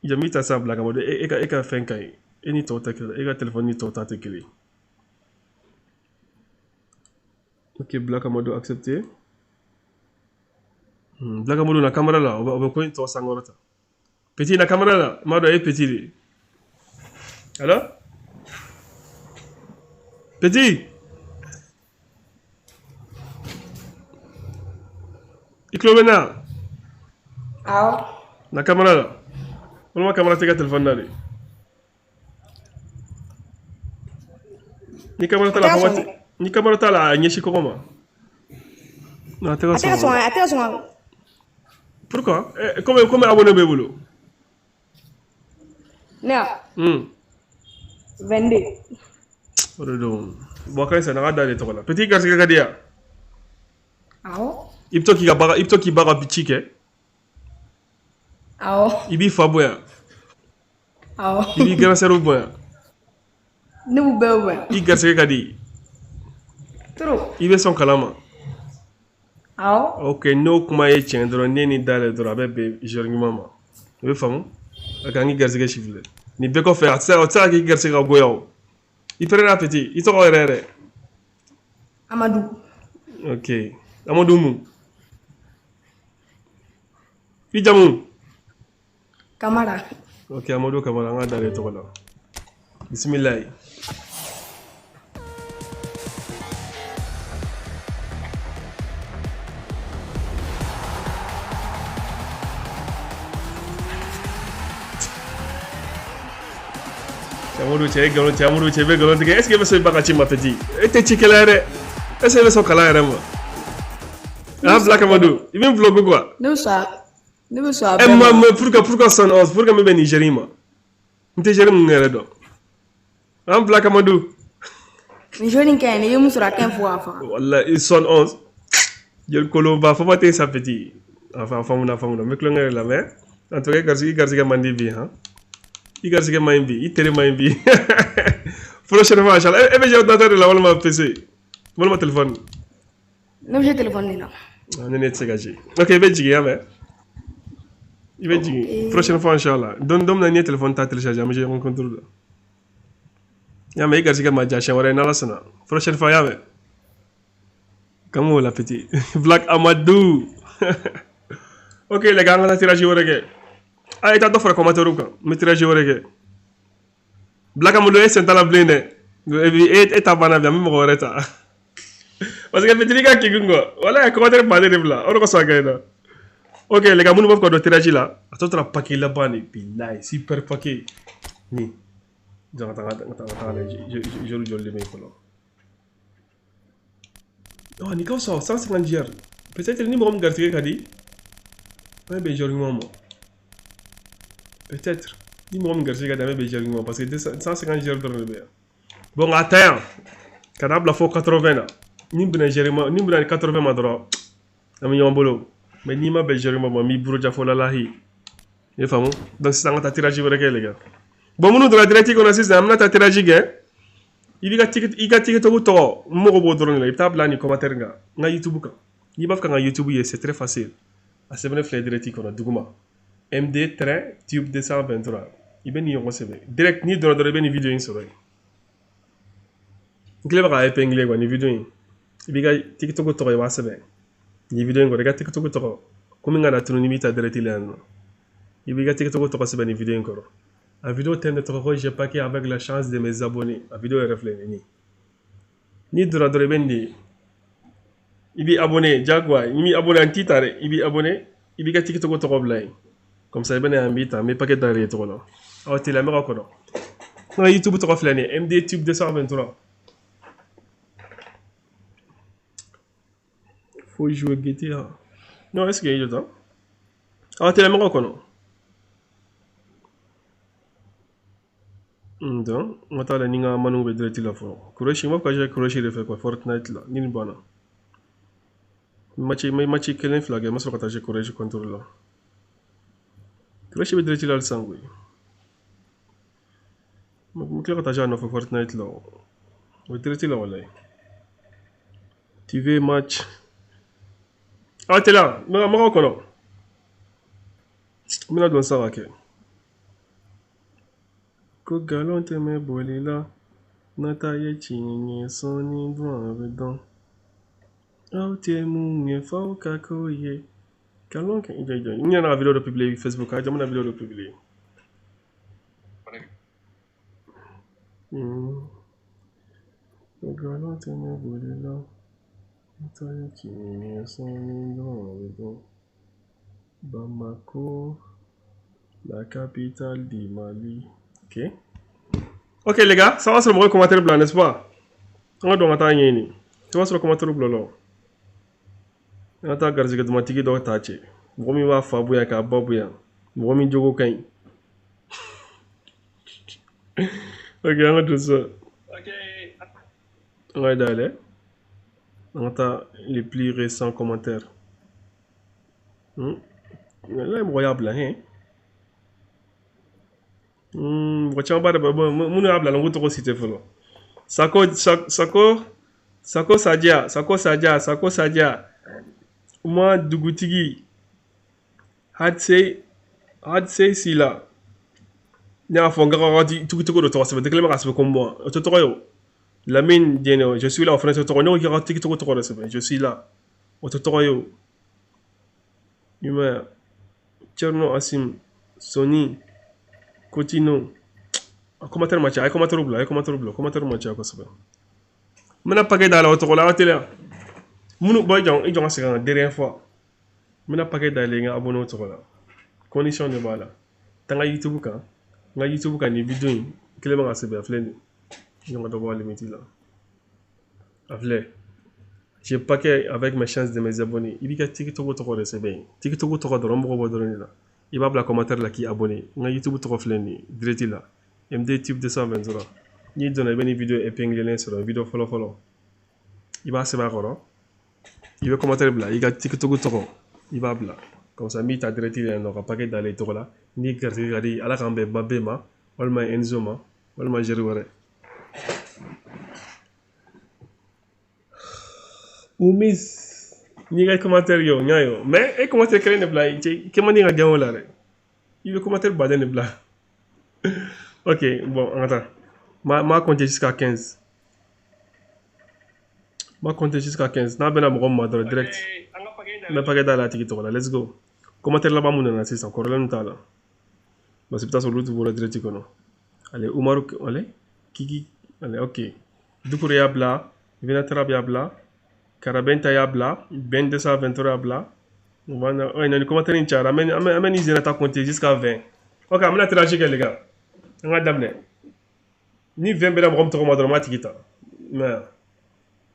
Jamita sa Black Amadou eka fenkai. Eni tota kila. Eka telefon ni tota te kili. Ok, Black Amadou accepté. Black Amadou na caméra là. On va coin to sangorata. Petit na caméra là. Mado est petit. Alors? Petit. Iklomena. Aw. Na caméra là. Wala kamera tega téléphone nari. Ni kamera tala famati. Ni kamera tala nyeshi kokoma. Na tega son. Pourquoi? Comment abonné bebulu? Non. 22. Odo. Bokai sa na dale to la. Petit garçon kadia. Aw. Ipto ki baga bichike. Aw. Ibi faboya. Aw. Ibi grasero boya. Nubu bewa. I garçon kadi. Trop. Ibe son kalama. Aw. Ok, no kuma ye tiɲɛ dɔrɔn ne ni dale dɔrɔn a bɛ bɛn genre ɲuman ma. O bɛ faamu? A kan k'i garisɛgɛ siffler. Nin bɛɛ kɔfɛ a tɛ se ka k'i garisɛgɛ ka goya o. I pɛrɛnna petit, i tɔgɔ yɛrɛ. Amadou. Ok, Amadou mun? I jamu? Kamara. Ok, Amadou Kamara, an ka dale tɔgɔ la. Bisimilayi. Amadou cɛ bɛ galon tigɛ est-ce que i bɛ sɔn i ba ka ci ma petit e tɛ ci kɛlɛ yɛrɛ est-ce que i bɛ sɔn kalan yɛrɛ ma ah Black Amadou i bɛ vlog quoi Ne bɛ sɔn a bɛɛ ma mais pourquoi 111 pourquoi min bɛ Nigérie ma n tɛ Nigérie mun yɛrɛ dɔn ah Black Amadou Nigérie ka ɲi ni i ye mun sɔrɔ a ka ɲi fo k'a faga wallahi 111 jeli kolonba fo ma tɛ sa petit enfin faamu na n bɛ kulonkɛ de la mais en tout cas i garisɛgɛ man di bi han i garisɛgɛ man ɲi bi i tere man ɲi bi prochaine fois inchallah e bɛ jɛ ordinateur de la walima PC walima téléphone ne bɛ se téléphone de la ne tɛ se ka ci ok i bɛ jigin ya mɛn i bɛ jigin prochaine fois inchallah don min na n'i ye téléphone ta télécharger an bɛ jɛ ɲɔgɔn contour la ya mɛn i garisɛgɛ ma ja siɲɛ wɛrɛ n'ala sɔnna prochaine fois ya mɛn kan b'o la petit Black Amadou ok les gars an ka taa tirage wɛrɛ kɛ ah, ita dɔ fara commentaire kan n bɛ tirage wɛrɛ kɛ Black Amadou e sen t'a la bilen dɛ e ta banna bi an bɛ mɔgɔ wɛrɛ ta parce que fitini ka kiki quoi wala commentaire baden de bila o de kosɔn a ka ɲi na ok les gars minnu b'a fɛ ka don tirage la a tɔ tora paquet laban de bilayi super paquet ni jɔ ka taa lajɛ joli joli de bɛ yen fɔlɔ ɔ nin ka fisa 150 GR peut-être ni mɔgɔ min garisɛgɛ ka di an bɛ bɛn joli ɲuman ma. Peut-être. Ni moi me garder quand même bien parce que 150 GR de bien. Bon attends. Quand on a 80 là. Ni bien Jéréma, ni bien 80 ma droit. Ami yon bolo. Mais ni ma be Jéréma mi buro ja fola lahi. Il est fameux. Donc, c'est un tirage, les gars. Bon, nous, dans la directive qu'on a, c'est un tirage, il y a ticket to to mo bo drone la tab la ni commentaire nga YouTube ka ni baf ka nga YouTube c'est très facile a se bene fleur direct ko na duguma MD tube 223 ibeni yo sebe direct ni do beni video in so ngle ba épingler ko ni video in ibiga TikTok to wa sebe ni video ngo rega TikTok to ko mi nga na tunu ni mita direct ile no ibiga TikTok to sebe ni video ko la vidéo tente de j'ai paqué avec la chance de mes abonnés. La vidéo est reflétée. Ni dora dora bendi. Ibi abonné Jaguar, ibi abonné en titre, ibi abonné, ibi ka TikTok to roblay. Comme ça ben un bit, mais paquet d'arrêt to là. Ah tu la mera ko no. Na YouTube to refléter MD Tube 223. Faut jouer GTA. Non, est-ce qu'il y a ça? Ah tu la mera ko no. Donc, on va aller à Manu de la fois. Kuroshi, moi, quand j'ai Kuroshi, fait quoi? Fortnite là, ni bonne. Match quel flag, moi, je vais partager Kuroshi contre là. Kuroshi, de la sangue. Je vais partager un Fortnite là. Je vais là, voilà. TV match. Ah, t'es là, mais je reconnais. Je vais dans ça, ok. Ko galon te me bolila nata ye chinye soni doan vedan au te munye fau kako ye galon ke il y a une vidéo de publier Facebook a jamana vidéo de publier ko galon te me bolila nata ye chinye soni doan vedan Bamako, la capitale du Mali. Ok. Ok les gars, ça va sur le commentaire blanc, n'est-ce pas? On doit attendre yéni. Ça va sur le commentaire blanc là. On attend garder que automatique doit tacher. Vomi va fabuya ka babuya. Vomi jogo kain. Ok, on va tout ça. Ok. On va d'aller. On attend les plus récents commentaires. Là, incroyable là, hein? Wachan ba da mun abla lan wuto ko site fulo sako sadia moi dugutigi had say sila nya fonga rati tukutuko do to se de klema kasbe comme moi to to yo Lamine Dieno je suis là en français to no ki rati tukutuko to se je suis là o to to yo Yuma Cherno Asim Sony Continue. Commentaire match, commentaire match à quoi ça va. Maintenant paquet dans la auto la télé. Munu boy jong i jong c'est la dernière fois. Maintenant paquet dans les gars abonné auto là. Condition de bala. Tanga YouTube kan. Nga YouTube kan ni vidéo que les gens se bien flène. Ils ont devoir limiter là. Afle. J'ai paquet avec mes chances de mes abonnés. Il y a TikTok auto de c'est bien. TikTok auto de rombo bodoni là. Il va la commentaire là qui est abonné. On a YouTube trop fleni, direct là. MD Tube 223. Ni donne une vidéo épinglée sur une vidéo follow. Il va se voir il va commenter là. Il va TikTok trop. Il va là. Comme ça, mi ta direct là, on va paquet d'aller tout là. Ni regarder à la cambe babema, walma enzoma, walma jeruare. Ou miss. Ni ga commentaire yo nyayo mais et commentaire créer ne bla ci comment ni nga gawo la rek il veut commentaire baden ne bla ok bon attends ma compter jusqu'à 15 na bena mo ma direct na paquet dans la TikTok là let's go commentaire là ba mon na c'est encore là nous ta là bah c'est peut-être sur l'autre pour la direct kono allez Umaru allez kiki allez ok dukure ya bla venatra ya bla Carabenta yabla, Ben 223 yabla. On va dans commentaire in chat. Amen ils n'ont compté jusqu'à 20. Ok, on a interagi les gars. On a d'amener. Ni 20 bela brom to madro matikita. Mais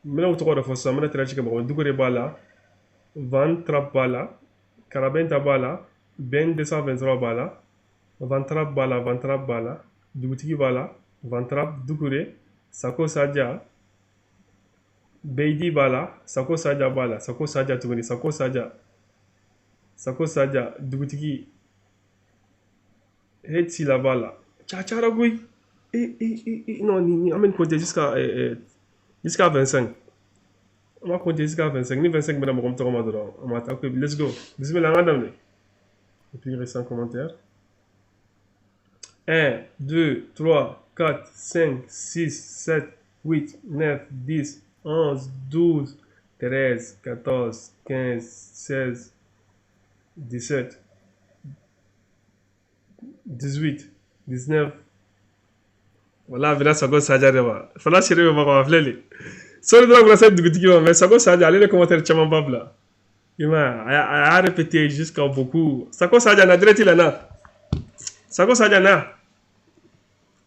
là autour de ça, on a interagi comme on dugure bala, 23 bala, Carabenta bala, Ben 223 bala, 23 bala, dugutigi bala, 23 dugure, Sako Sadia. Beidi bala, Sako Saja bala, Sako Saja tuguni, Sako Saja, Dugutigi, Hetsi là-bas là. Tchatcharagoui. Non, on va compter jusqu'à 25. On va compter jusqu'à 25. Ni 25, madame, on va attaquer. Let's go. Bismillah, madame. Et puis il reste un commentaire. 1, 2, 3, 4, 5, 6, 7, 8, 9, 10, 11, 12, 13, 14, 15, 16, 17, 18, 19. Voilà, vena sago saja deba. Fala shiri ba ko afleli. Sori dra grasa dugutigi mais sago saja allez les commentaires chaman babla. Ima a répété jusqu'à beaucoup. Sago saja na direct il na. Sago saja na.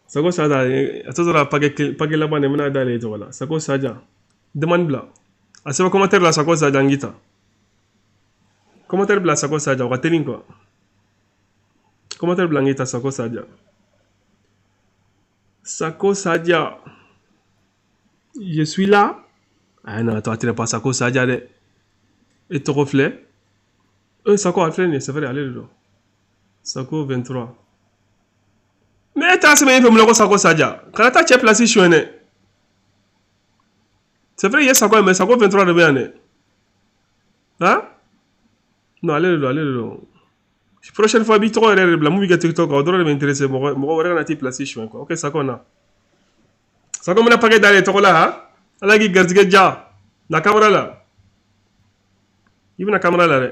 Sago saja atozora page là-bas ne mena dale to wala. Sago saja. Demande bla. Aseba commentaire la sago saja ngita. Commentaire bla sago saja wa telling quoi. Commentaire bla ngita sago saja. Sako Sadia, je suis là. Ah non, toi tu n'es pas Sako Sadia. Et ton reflet. Sako reflet, c'est vrai, allez dedans. Sako 23. Mais t'as ce même peu Sako Sadia. Quand t'as placé sur un. C'est vrai, il y a Sako, mais Sako 23 de bien. Hein? Non, allez dedans. Prochaine fois, bitro erreur bla mu biga TikTok on doit m'intéresser mo wara na ti place chemin quoi. OK, ça kona. Ça comme on a pas d'aller to là ha. Ala gi garzige ja. La caméra là. Ibna caméra là re.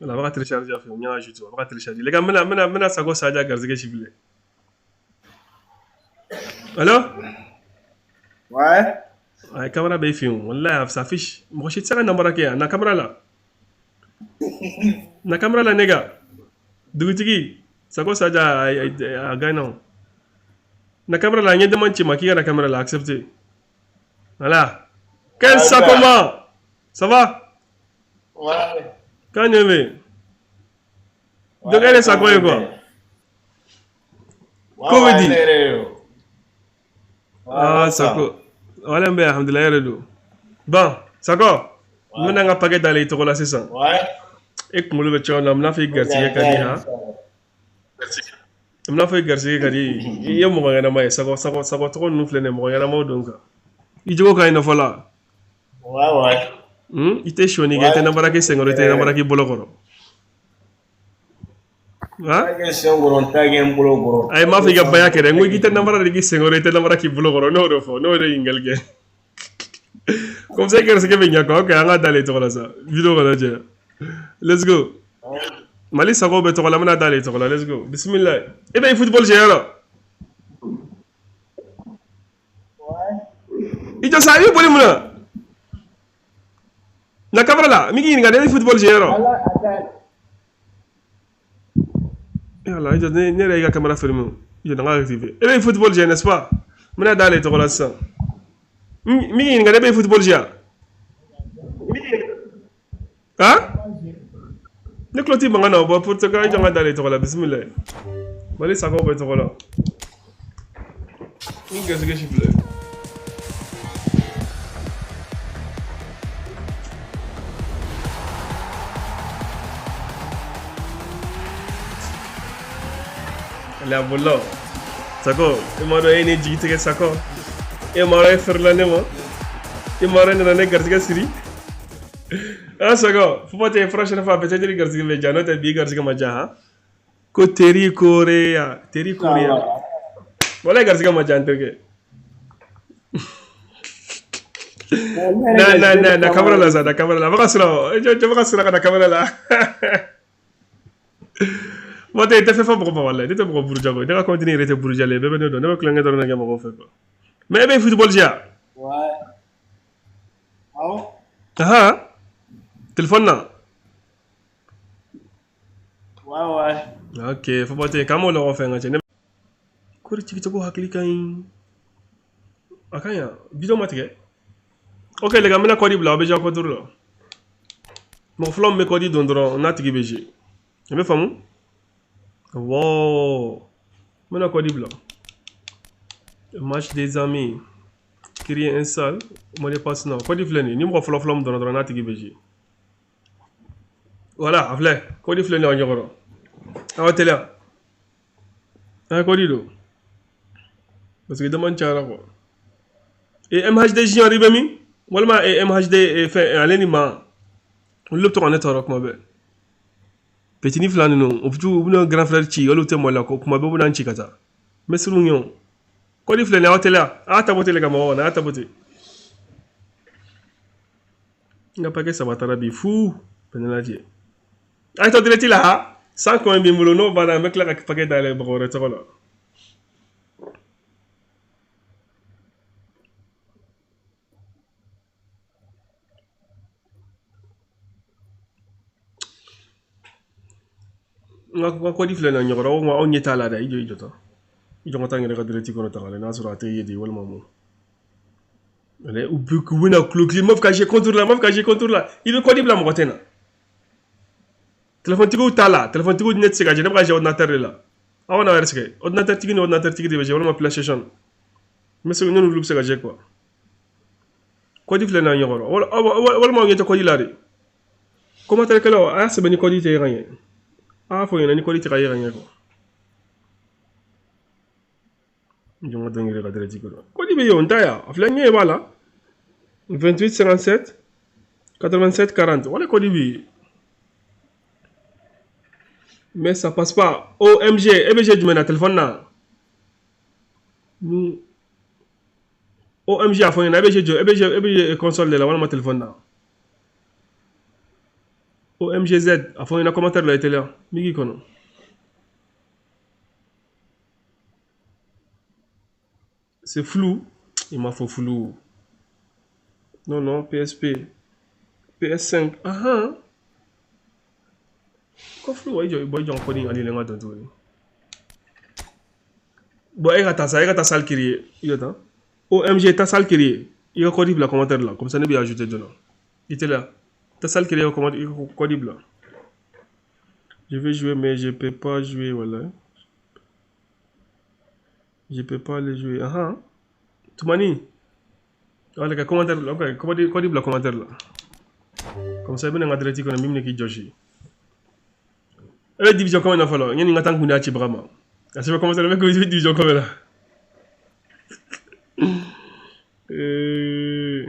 La va télécharger film, nya ajouter, va télécharger. Les gars, mena ça go ça ja garzige chibile. Allô? Ouais. Ouais, caméra be film. Wallahi ça affiche. Mo chi tsara number ke na caméra là. Na camera la nega dugutigi sako saja a gagnant na camera la nyede manchi makiga na camera la accepter voilà quel ça comment ça va Ouais. quand même de quel ça quoi quoi dit ah sako wala mbe alhamdulillah redo bon sako mena nga paquet d'aller to la c'est ça Ouais. ek mulu be chona mna fi garsiye kadi ha mna fi garsiye kadi ye mo ngana mai sako to nu flene mo ngana mo donka ijogo kay na fala Ouais. ite shoni ga tena baraki sengoro tena baraki bologoro ha ay ma fi ga baya kere ngui gite na baraki sengoro tena baraki bologoro no do fo no de ingelge comme ça que c'est que vient quoi que anga d'aller to la ça vidéo là je let's go mali sago be to la mena d'aller to la let's go bismillah et ben football j'ai alors ouais ijo sa yu boli muna na camera là mi ngi ngade football j'ai alors yalla ijo ne re ga camera fermé ijo nga activer et ben football j'ai n'est-ce pas mena d'aller to la ça mi ngi ngade be football j'ai hein ne clôture bangana ba pour te ka janga dale to la bismillah bali sa ko be to la inga se geshi bleu la bollo sako e mo do ene jigite ke sako e mo re ferlane mo e mo re na ne gartiga siri ah sako faut pas te prochaine fois peut-être les gartiga me jano te bi gartiga ma jaha ko teri korea boleh gartiga ma janter ke na kamera la za na kamera la baka sura je baka sura na kamera la mo te fait fa boko wala te boko burja ko te ka continuer rete burja le bebe do ne ko lenga do na ga mo fe ko mais be football ja ouais aha téléphone là ouais ok faut pas te kamo lo ko fe nga ko ri tikito ko hakli kan akanya video matike ok les gars maintenant code bla be ja ko dur lo mo flom me code dondro na tigi beji me famu wow maintenant code bla match des amis créer un salle mot de passe non code fleni ni mo flom dondro na tigi beji voilà afle code fleni on yoro awatela Ah, quoi, dis-le. Parce que demande Tchara, quoi. Et MHD Junior, il va mis. Voilà, et MHD, fait, à l'anima. On l'a tourné à Rock, ma belle. Petit ni flan, non. On peut un grand frère Chi, on l'a tourné là, comme ma belle en Chicata. Mais c'est l'union. Quoi, il flan, à hôtel là. Ah, t'as voté les gamins, ah, t'as voté. Il n'y a pas que ça va t'arraber fou. Penalty. Ah, t'as dit là, sans qu'on ait bien moulono, va dans le mec là qui fait dans les bras, là. Nga ko di fle na nyoro nga on yeta la da ijo to ijo ngata ngere ka direti kono tagale na sura te yedi wal mamu ale u bu ku wina klokli mof ka je contour la il ko di bla mo tena téléphone tigo net se ga je na ka je ordinateur la awona wers ke ordinateur tigi de je wal ma PlayStation mais c'est non lu se ga je quoi ko di fle na nyoro wal mo ngeta ko di la ri comment tel que là ah c'est bani ko di te rien. Ah, faut y en a Nicoli Tiraillé rien quoi. Je vais donner le cadre de Ticolo. Quoi dit on taille? Flingué voilà. 28 57 87 40. Voilà quoi dit. Mais ça passe pas. OMG, EBG du mena téléphone là. Nous OMG a fait un EBG console là, voilà mon téléphone là. OMGZ a fait un commentaire là, là. Migi kono. C'est flou. Il m'a fait flou. Non, PSP. PS5. Ah. Quoi flou, ouais, j'ai encore dit, allez, les gars, tout. Bon, il y a ta salle qui est. Il y a ta. OMG, ta salle qui est. Il y a quoi dit, le commentaire là. Comme ça, n'est bien ajouté dedans. Il était là. Ta salle qui est, il y a quoi dit, là. Je vais jouer, mais je peux pas jouer, voilà. Je peux pas les jouer. Ah. Toumani. Voilà, le commentaire là. Ok, quoi dit, le commentaire là. Comme ça, il y a un adresse qu'on a mis qui Joshi. La division comme il a fallu. Il y a une attente qu'on a acheté vraiment. Je vais commencer avec une division comme là. Je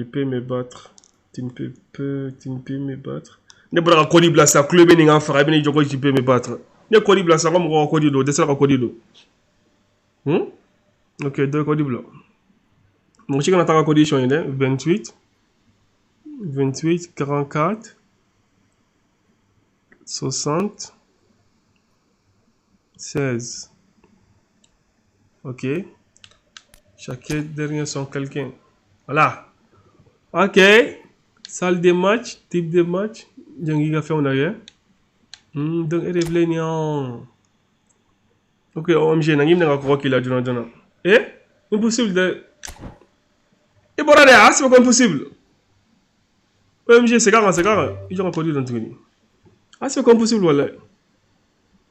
peux me battre. Tu ne peux me battre. Ne peux pas codi blassa club ni en fera bien joko tu peux me battre. Ne codi blassa comme on codi do, descend codi do. OK, deux codi blanc. Mon chicken attaque condition est 28 44 60 16. OK. Chacun derrière son quelqu'un. Voilà. OK. Salle de match, type de match. J'ai fait en arrière. Donc, révélé nian. OK, OMG, n'importe n'a quoi qu'il a dit non. Eh? Impossible de. Et bon, c'est pas impossible. OMG, c'est carré. Ils ont encore dit dans tout. Ah, c'est pas impossible, voilà.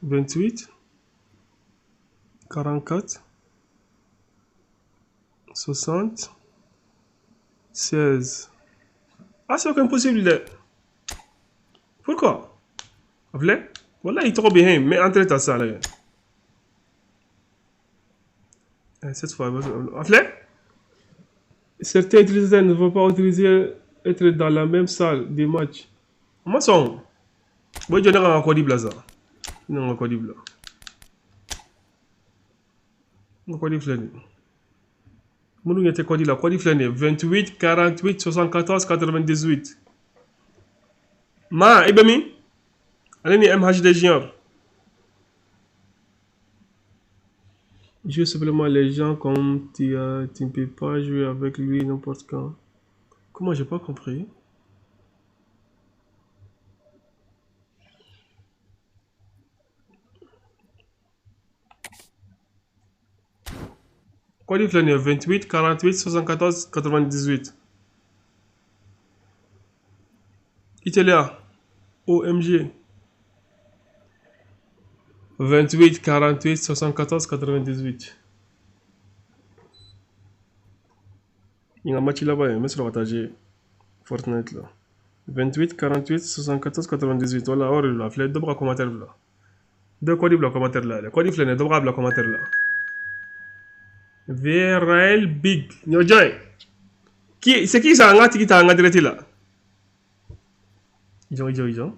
28 44 60 16. Ah, c'est impossible de. Pourquoi? Voilà, il est trop bien, mais entrez ta salle. Cette fois, certains utilisateurs ne vont pas être dans la même salle des matchs. Comment ça? Moi, je n'ai pas encore dit blaza. Non, encore dit blaza. Encore dit flâner. Mon nom était quoi dit là? Quoi dit flâner? 28 48 74 98. Ma, Ibami? Allez, ni MHD Junior. Joue simplement les gens comme tu ne peux pas jouer avec lui n'importe quand. Comment j'ai pas compris? Quoi dit flâner? 28 48 74 98. Italia. OMG. 28 48 74 98. Il y a un match là-bas, mais sur le partager Fortnite là. 28 48 74 98. Voilà, or la flèche de bras commentaire là. Deux codifs le commentaire là. Le codif le ne commentaire là. VRL Big. Nous join. C'est qui ça a qui t'a engagé là? Ils ont.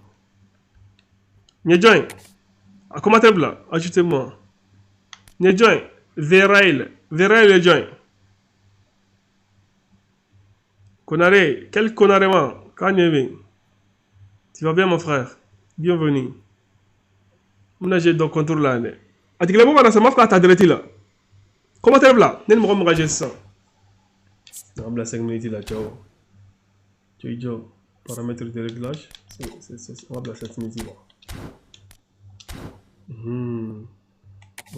Nous join. À commentaire là. Ajoutez-moi. Nous join. VRL le join. Konare, quel konarement? Tu vas bien mon frère? Bienvenue. Mon j'ai donc contour là. A dit que la bombe ça m'a fait t'adresser là. Comment t'es là? N'est me remonter ça. On va 5 minutes là, ciao. Ciao. Paramètres de réglage. On va 7 minutes là.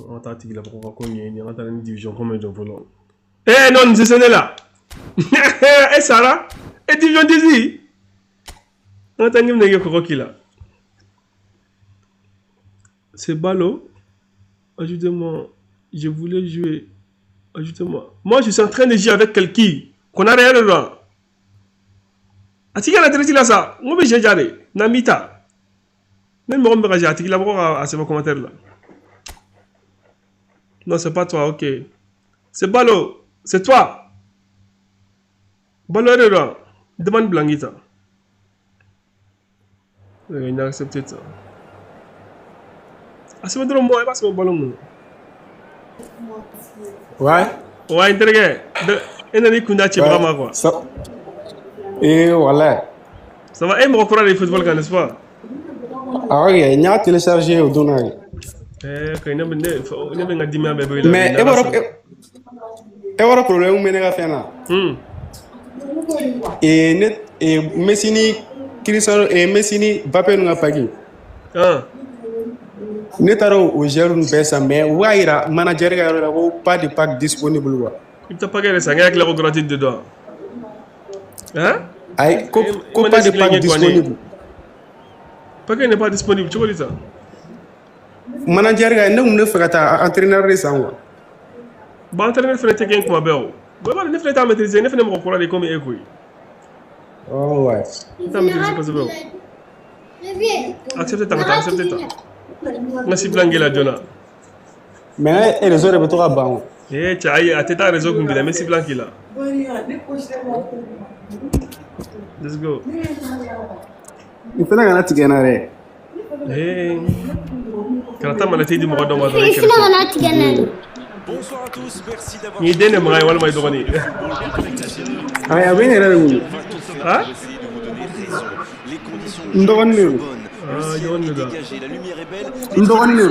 On t'a dit que la bombe on a une division combien de volants? Eh non, c'est ce là. Eh Sarah, et division d'ici. On t'a dit que là. C'est ballot. Ajoutez-moi. Je voulais jouer. Ajoutez-moi. Moi, je suis en train de jouer avec quelqu'un. Qu'on a rien dedans. Atika la télé là ça. Moi, j'ai jaré. Namita. Même moi, je vais Atika la à ce commentaire là. Non, c'est pas toi, ok. C'est ballot. C'est toi. Ballot dedans. Demande Blanquita. Il a accepté ça. Ah, c'est mon moi, c'est mon ballon. Ouais. Ouais, intérêt. Et n'a pas de vraiment quoi. Ça. Et voilà. Ça va, et me reprendre le football, n'est-ce pas? Ah ok, il y a téléchargé au Donari. Il n'y a pas de mal. Mais il y a un problème, mais il y a un et Messi ni Cristiano et Messi ni Mbappé n'a pas gagné. Ne taro o gère une baisse mais waira manager ga yoro pas de pack disponible wa. Il t'a pas gagné ça, il y a que la gratuite dedans. Hein? Ay ko pas de pack disponible. Pack n'est pas disponible, tu vois ça? Manager ga ne fera entraîneur récent. Ba entraîneur fait quelqu'un comme Abel. Ba ne fait pas maîtriser, ne fait pas me reprendre comme écoui. Oh ouais. Tu maîtriser pas ça. Accepte ta. Merci Blanguela Jona. Mais les autres peut pas bon. Eh, tu as ta raison comme bien, merci Blanguela. Let's go. Il faut la tigana. Eh. Quand tu m'as dit moi dans ma Bonsoir à tous, merci d'avoir ni dene mai wala mai dogoni. Ay abin era ni. Ah? les conditions Ndogoni ni. dégagées, la lumière est belle. Ndogoni ni.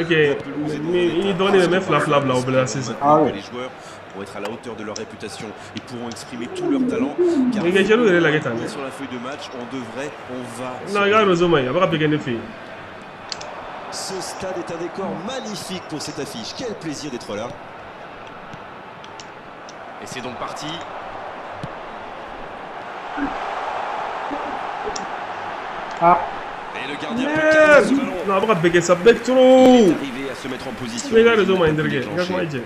OK. Il donne même flap là au blanc c'est ça. Les joueurs pour être à la hauteur de leur réputation et pourront exprimer tout leur talent. Car Mais gars, je la guette. sur la feuille de match, on va. Non, regarde Rosemay, il va pas gagner fille. Ce stade est un décor magnifique pour cette affiche. Quel plaisir d'être là. Et c'est donc parti. Ah. Et le gardien peut caler ce ballon. Non, on va bégayer ça bec trop. Arrivé à se mettre en position. Regarde Rosemay, regarde comment il est.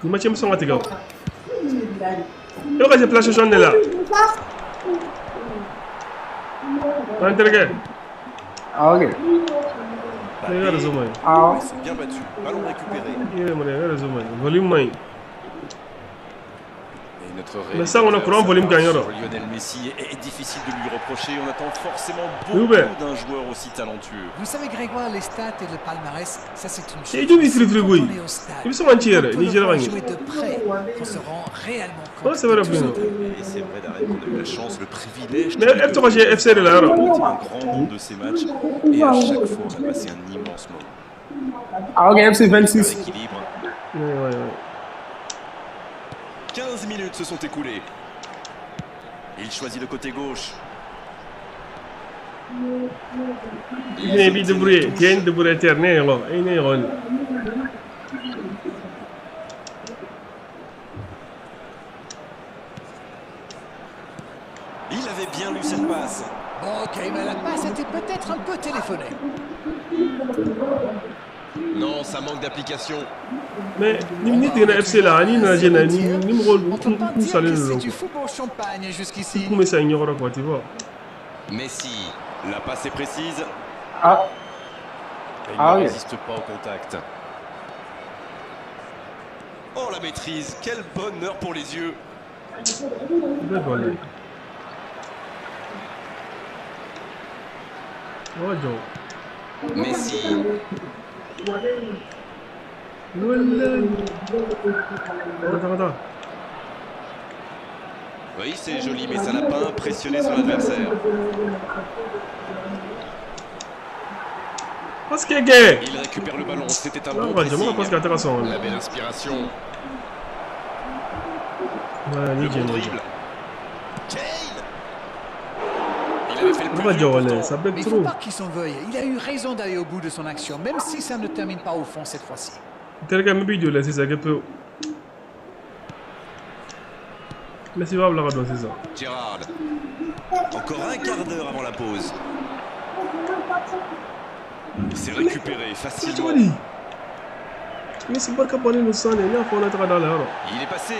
Comment tu me sens à tes gars? Et regarde place jaune là. Regarde. Ah ok. Regarde Rosemay. Ah. Ils sont bien battus. Ballon récupéré. Regarde Rosemay. Volume. Mais ça, on a courant volume gagnant. Lionel Messi est difficile de lui reprocher. On attend forcément beaucoup d'un joueur aussi talentueux. Vous savez, Grégoire, les stats et le palmarès, ça c'est une chose. Et du oui. Ils sont entiers, Nigeria. Jouer de près, on se rend réellement compte. Oh, c'est vrai, Et c'est vrai, Darren, on a eu la chance, le privilège. Mais FC de là. Un grand nombre de ces matchs. Et à chaque fois, on a passé un immense moment. Ah ok, FC 26. L'équilibre. Ouais. 15 minutes se sont écoulées. Il choisit le côté gauche. Il est bien débrouillé. Tiens, débrouillé éternel. Il est rond. Il avait bien lu cette passe. Ok, mais la passe était peut-être un peu téléphonée. Non, ça manque d'application. Mais ni FC là, ni Nagena, ni On peut pas dire que c'est du football champagne jusqu'ici. Comment ça ignore quoi, tu vois? Messi, la passe est précise. Il ne résiste pas au contact. Oh, la maîtrise, quel bonheur pour les yeux. Messi. Oui, c'est joli, mais ça n'a pas impressionné son adversaire. Il récupère le ballon, c'était un bon pressing. La belle inspiration. Le bon dribble. Kane. Il avait fait le plus dur pourtant. Mais il ne faut pas qu'il s'en veuille. Il a eu raison d'aller au bout de son action, même si ça ne termine pas au fond cette fois-ci. Gérard. Encore un quart d'heure avant la pause. Il s'est récupéré facilement. Il est passé.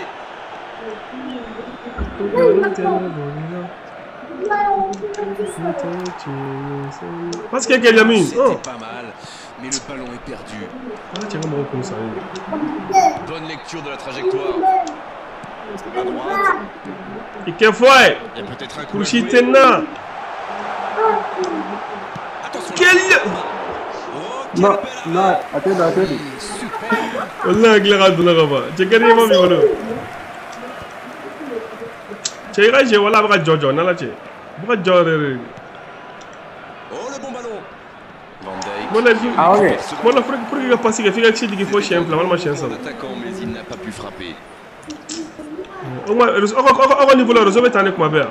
Parce qu'il y a Yamin. C'était pas mal, mais le ballon est perdu. Bonne lecture de la trajectoire. À droite. Il y a peut-être un coup. Attention. Non, attends. والله اقلق غبا جكري ما بيقولوا شيء غاجي ولا بقى جوجو نلا شيء بقى جوري Oh, le bon ballon. Voilà, pour qu'il passe, il fait qu'il faut chien, là, moi chien ça. Attaquant, mais il n'a pas pu frapper. Au moins, au niveau là, réseau est avec ma belle.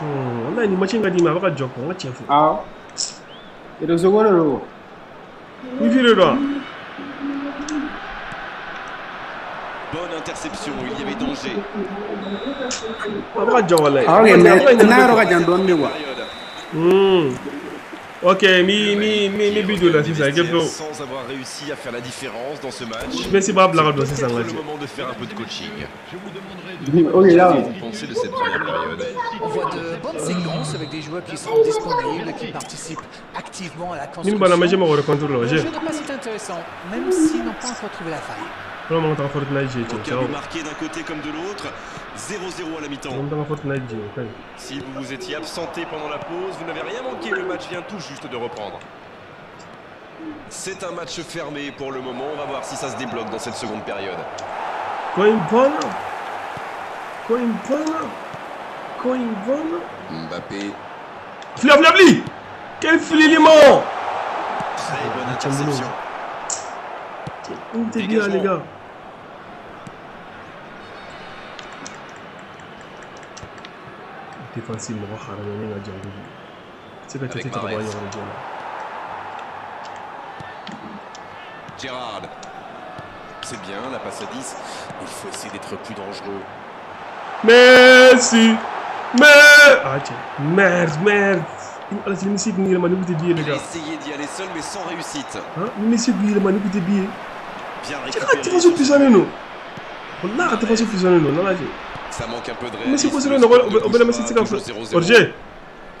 On a une machine qui dit mais avec Joko, on a chien fou. Ah. Et le second là. Oui, il est là. Bonne interception, il y avait danger. Avec Joko là. Ah oui, mais n'a pas de donner quoi. Ok, mi bidou là, c'est ça. Sans avoir réussi à faire la différence dans ce match. Mais c'est pas blague, c'est ça. C'est le moment de faire un peu de coaching. Je vous demanderai Qu'est-ce que vous pensez de cette première période? On voit de bonnes séquences avec des joueurs qui sont disponibles, qui participent activement à la construction. Le jeu de passe est intéressant, même s'ils n'ont pas encore trouvé la faille. Aucun but marqué d'un côté comme de l'autre. 0-0 à la mi-temps. Si vous vous étiez absenté pendant la pause, vous n'avez rien manqué. Le match vient tout juste de reprendre. C'est un match fermé pour le moment. On va voir si ça se débloque dans cette seconde période. Mbappé. Flavli. Quel filement. Très bonne interception. T'es bien les gars. C'est facile de voir c'est que tu sais travailler en Gérard. C'est bien, la passe à 10. Il faut essayer d'être plus dangereux. Merci. Merde. Il a essayé d'y aller seul mais sans réussite. Bien récupéré. Ça manque un peu de réalisme.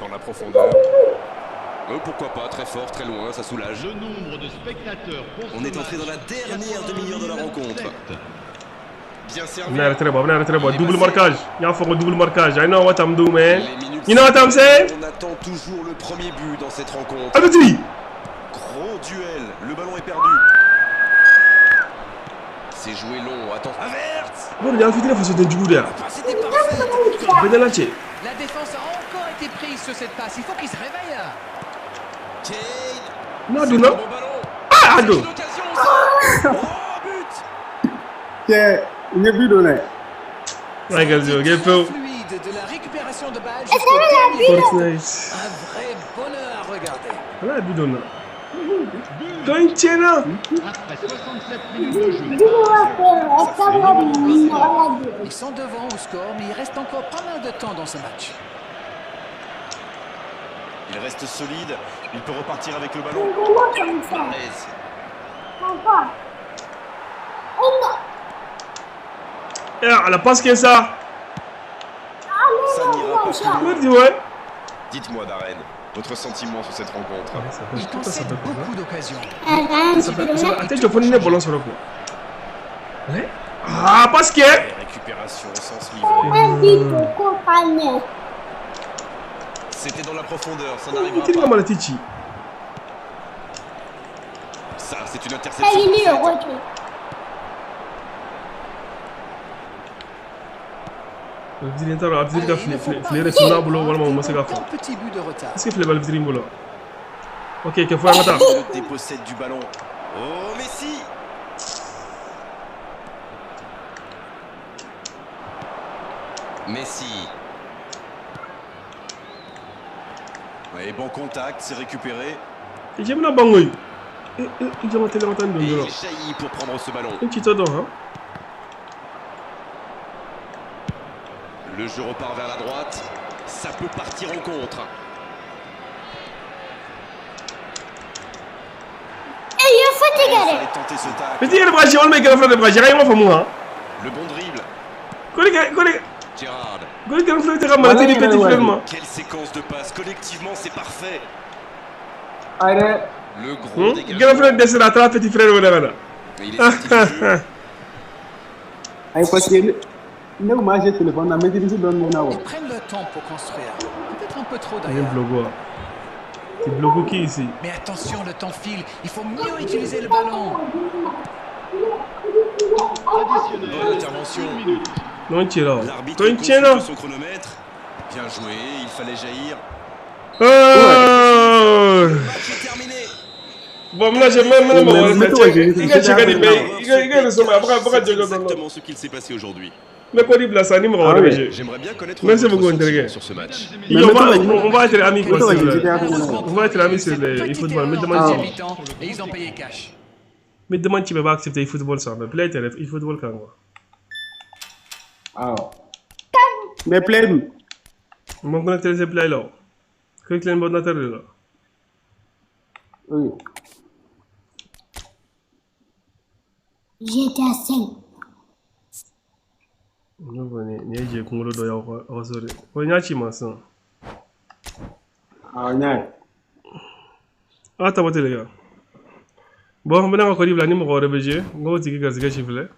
Dans la profondeur. Pourquoi pas, très fort, très loin, ça soulage. Le nombre de spectateurs. On est entré dans la dernière demi-heure de la rencontre. Bien servi. Double marquage. Il faut un double marquage. I know what I'm doing, man. You know what I'm saying? On attend toujours le premier but dans cette rencontre. Allez-y. Gros duel. Le ballon est perdu. C'est joué long. Attention. Avert. Bon, il y a un fidèle face au Djoudou. C'était parfait. La défense a encore été prise sur cette passe. Il faut qu'il se réveille. Kane. Non, non. Ah, Ado. Oh, but. Yeah. Il n'y a plus de nez. Fluide de la récupération de balle jusqu'au dernier. Un vrai bonheur à regarder. Voilà, bidon. Après 67 minutes de jeu. Ils sont devant au score, mais il reste encore pas mal de temps dans ce match. Il reste solide. Il peut repartir avec le ballon. La passe qui est ça. Dites-moi, Darren, votre sentiment sur cette rencontre. Il concède beaucoup d'occasions. Attends, je prends une ballon sur le coup. Ah, parce que... Récupération au sens livré. C'était dans la profondeur, ça n'arrivera pas. Ça, c'est une interception. Petit but de retard. Ok, qu'il faut arrêter. Il dépossède du ballon. Oh, Messi! Messi. Ouais, bon contact, c'est récupéré. J'aime la bangue. Et il jaillit pour prendre ce ballon. Le jeu repart vers la droite. Ça peut partir en contre. Le bon dribble. Gérard. Quelle séquence de passes. Collectivement, c'est parfait. Le gros dégagement. Il est sorti du jeu. Parce que ils prennent le temps pour construire. Peut-être un peu trop d'ailleurs. C'est bloqué qui ici? Mais attention, le temps file. Il faut mieux utiliser le ballon. Bonne intervention. Non, tu es là. L'arbitre consulte son chronomètre. Bien joué, il fallait jaillir. Le match est terminé. Bon, là, j'ai même exactement ce qu'il s'est passé aujourd'hui. J'aimerais bien connaître votre ressenti sur ce match. On va être amis. On va être amis sur le football. Et ils ont payé cash. Mais demande qui va accepter le football ça. Mais play le football quand même. Mais play. Mon connecté les play là. Clique le bon nature là. Oui. J'étais à 5. Non, ni je kungolo do ya osore. Ko nyachi masan. Nya. Ah ta bote les gars. Bon, maintenant on connaît la numéro rebege. Ngo tiki gazika chifle.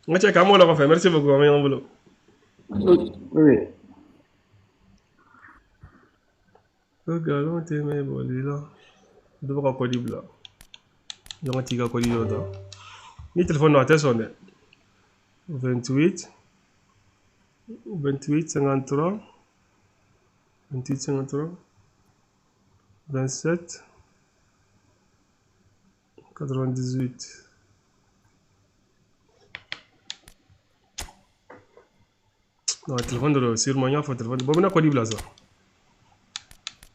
Ngacha kamo la fait. Merci beaucoup mais on volo. Oui. Le galon te me boli là. Devra connaître là. Donc tiki connaître là. Ni téléphone no attention. 28 53 27 98. Non, le téléphone de sûrement il faut téléphone. Bon, on a quoi dire là ça?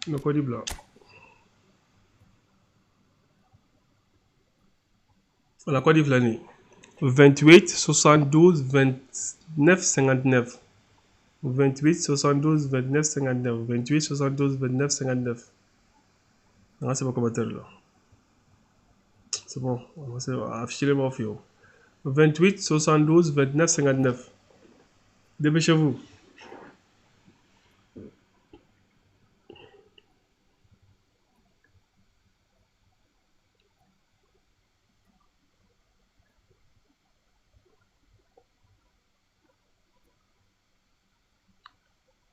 On a quoi dire là? On a quoi dire là ni? 28 72 29 59 28 72 29 59 28 72 29 59. Ah, c'est pas comme là. C'est bon, on va afficher les mots. 28 72 29 59. Dépêchez-vous.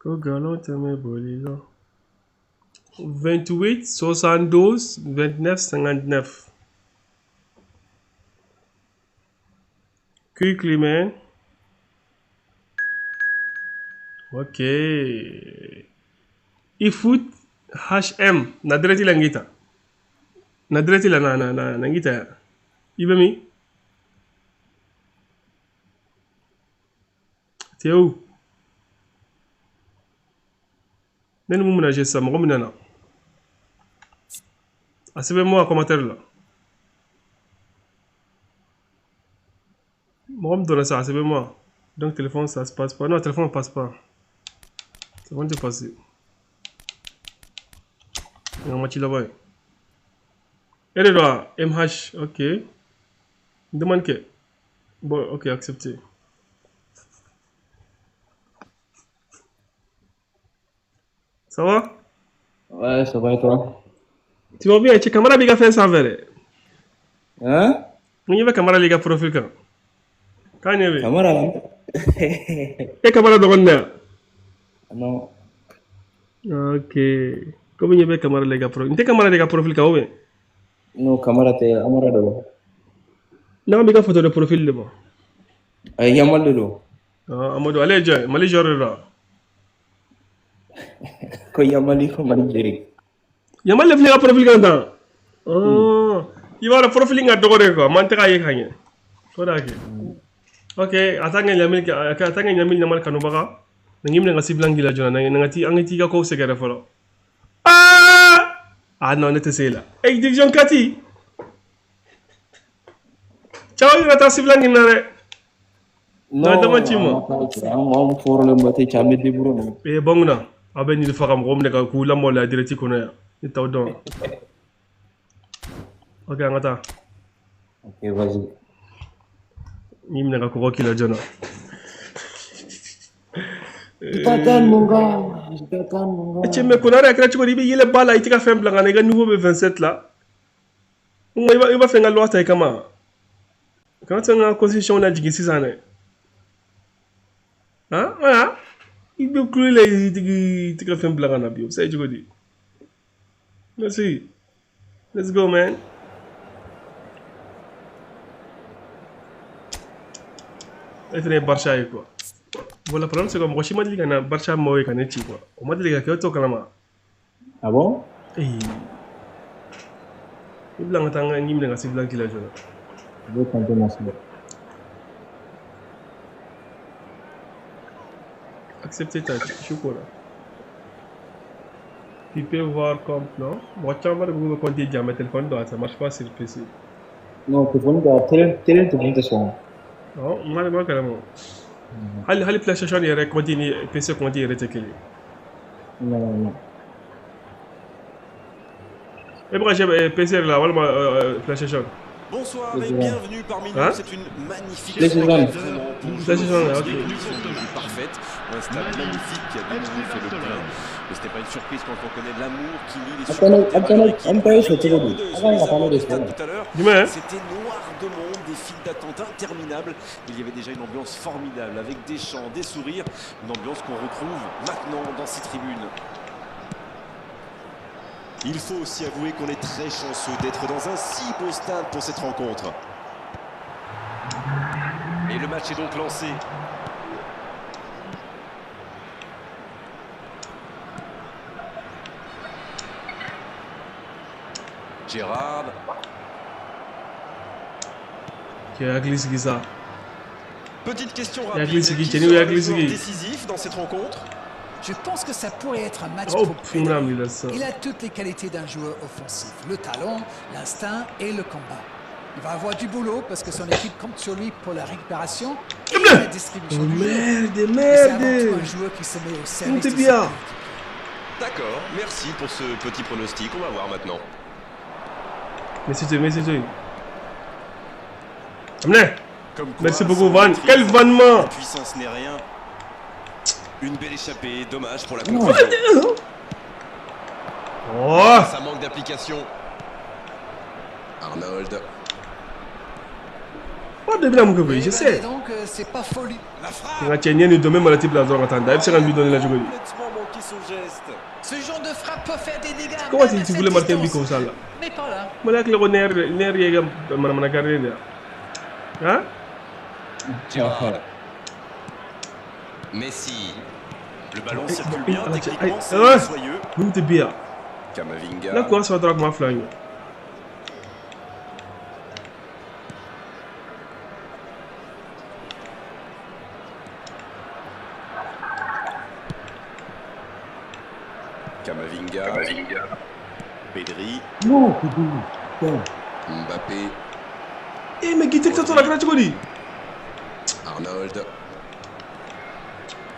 Que galon te me boli là. 28 72 29 59. Quick man. Ok. Ifut HM. Nadreti langita. Nadreti la na ngita. Ibemi. T'es où? Nene mou ménager ça, moi nana. Acevez-moi un commentaire là. Moi me donne ça, acevez-moi. Donc téléphone ça se passe pas. Non, téléphone ne passe pas. Téléphone est passé. Il y a un match là-bas. Elle est là, MH, ok. Demande que. Bon, ok, accepté. Ça va? Ouais, ça va et toi? Tu vas bien? Tu camarade qui a fait ça avec? Hein? Ni be camarade qui a profil kan. Kan yebe. Camarade? E camarade dogon na. Non. Ok. Comme il y a camarade qui a profil. Inte camarade qui a profil ka obe. Non, camarade do. Na mi ka photo de profil de mo. Ay yamal do. Ah, Amadou allez joy, mali jorra. Ko yamali ko mali jeri. Yamal le flega profil kan ta. Oh. Iba profil nga dogore ko, man ta ka ye kanye. Ko da ke. Ok, atanga nyamil ka atanga nyamil nyamal kanu baka. Nangim nga siblangi la jona ngati angiti ka ko segere folo. Ah non, nete sela. Hey, division kati. Ciao, ina ta siblangi na re. Non, dama timo. Am problème ba te chamé de buru. E bongna. Abe ni fakam rom ne ka kula mo la direti kono ya. Ni taw don. Ok, ngata. Ok, vas-y. Ni mna ka ko kila jona. T'attends mon gars. Tu me connais avec la tu connais il est bala il t'a fait un plan on est nouveau 27 là. Il va faire une loi taille comment. Quand tu as une constitution on a dit 6 ans. Hein? Voilà. Il peut clouer les il t'a fait un plan en abio. Ça tu connais. Merci. Let's go man. Et c'est Barça quoi. Voilà, le problème c'est que moi je me dis que Barça moi quand est quoi. On m'a dit que tu as quand Ah bon? Eh. Il blanc attend un hymne c'est blanc qui la joue. Je vais tenter ma semaine. Acceptez ta chocolat. Tu peux voir comme non. Moi tu vas me compter jamais téléphone donc ça marche pas sur le PC. Non, téléphone da télé te monte son. Non, moi carrément. هل بلاي ستيشن يرى كونتيني بي سي كونتيني يرى تكلي Non. ابغى جاب بي سي لا ولا بلاي ستيشن. Bonsoir et bienvenue parmi nous. C'est une magnifique parfaite. Un stade magnifique qui a donné fait le plein. Mais ce n'est pas une surprise quand on connaît l'amour qui lie les supporters tout à l'heure. C'était noir de monde, des files d'attente interminables. Il y avait déjà une ambiance formidable avec des chants, des sourires. Une ambiance qu'on retrouve maintenant dans ces tribunes. Il faut aussi avouer qu'on est très chanceux d'être dans un si beau stade pour cette rencontre. Et le match est donc lancé. Gérard. Petite question rapide. Qui sera le joueur décisif dans cette rencontre? Je pense que ça pourrait être un match pour Pedri. Il a toutes les qualités d'un joueur offensif. Le talent, l'instinct et le combat. Il va avoir du boulot parce que son équipe compte sur lui pour la récupération et la distribution du jeu. C'est avant tout un joueur qui se met au service de sa équipe. D'accord, merci pour ce petit pronostic. On va voir maintenant. Merci beaucoup Van. Quel vannement! La puissance n'est rien. Une belle échappée, dommage pour la conclusion. Ça manque d'application. Arnold. Je sais. Donc c'est pas folie. La frappe. Ce genre de frappe peut faire des dégâts. Comment tu voulais marquer un but comme ça là? Mais pas là. Hein? Gérard. Messi. Le ballon circule bien, techniquement c'est soyeux. Camavinga. Là quoi, ça va droit ma flingue. Camavinga. Pedri. Non, Mbappé. Eh mais qui t'es que la gratuite Cody? Arnold.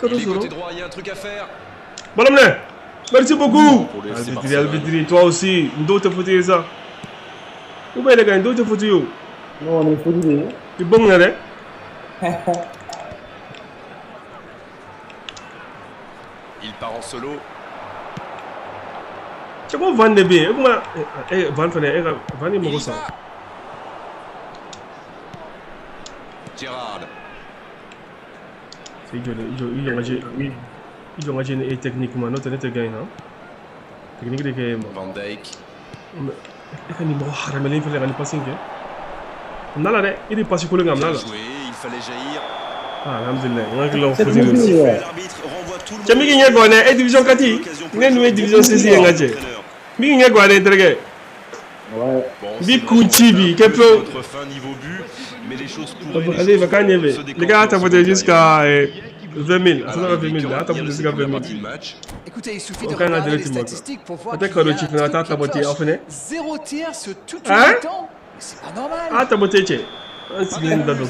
Il est côté droit, il y a un truc à faire. Bon, merci beaucoup. Albedri, toi aussi. D'où te foutu ça? Où est le gars? D'où te foutu? Non, on est foutu. Tu es bon, là? Il part en solo. Tu vois, Van de B. Van Fene, Van est mon sang. Gérard. Ils ont gagné techniquement, notre net gagne. Technique de game. Van Dijk. Il fallait passer. Il passe pour le gamin. Il fallait jaillir. Ah, alhamdulillah. L'arbitre renvoie tout le monde. Tu as mis une division 4. Nous division 6. Mi ouais. Bi Kunchibi, notre fin niveau but, mais les choses pourraient. Allez, va gagner. Les gars, t'as voté jusqu'à 20 000. Attends, 20 000. T'as voté jusqu'à 20 000. Écoutez, il suffit de regarder les statistiques pour voir qu'il y a un truc qui cloche. 0 tir sur tout le temps. C'est pas normal. Ah, t'as voté, tiens. Un signe de Tout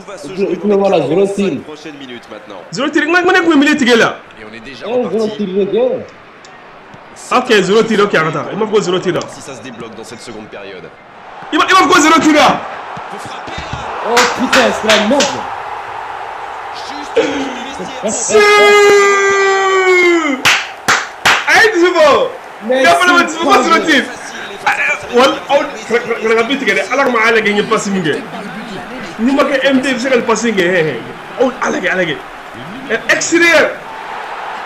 va se jouer Et voilà, 0 tir. prochaines minutes maintenant. 0 tir. Moi, je suis militaire là. Et on est déjà 0 reparti. tir de guerre. Ok, 0 tir, ok, attends. Il m'a fait 0 tir là. Si ça se débloque dans cette seconde période. Il m'a fait 0 tir là. Faut frapper là. Oh putain, c'est la merde. Juste Aïe, tu vois. Il a fallu mettre 0 tir. Wala bit gade ala ma ala gani passing ge ni ma ke MD segal passing ge on ala ge extérieur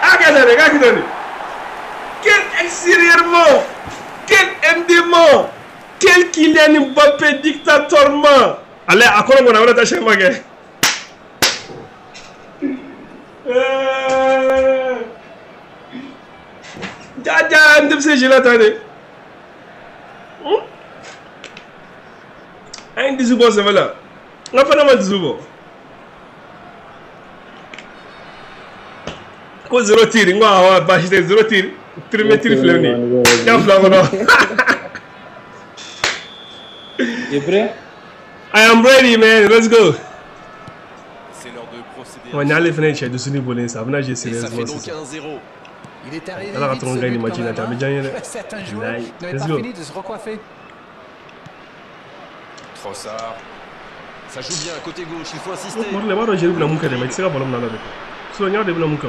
aga dare ga kidani quel extérieur mo quel MD mo quel Kylian Mbappé dictateur mo allez akolo ngona wala ta chema ge jaja MD se jela tane un 18 bon, c'est là. On a pas de 18 bon. Quoi 0 tir, on va acheter 0 tir. Premier tir fleuné. Il y a un flamme là. Tu es prêt? I am ready, man. Let's go. c'est l'heure de procéder. On a les fenêtres de ce niveau-là. Ça va Et ça fait donc 1-0. Il est arrivé. Alors, vite, attends, on ce gagne but, le match, quand il a même, terminé, hein. gagné, là. Certains joueurs Nice. n'avaient Let's pas go. fini de se recoiffer. Trossard. Ça joue bien, côté gauche, il faut insister. Moi, je vais jouer la mouka de mec. C'est pas le nom de la Si on y a des blancs mouka.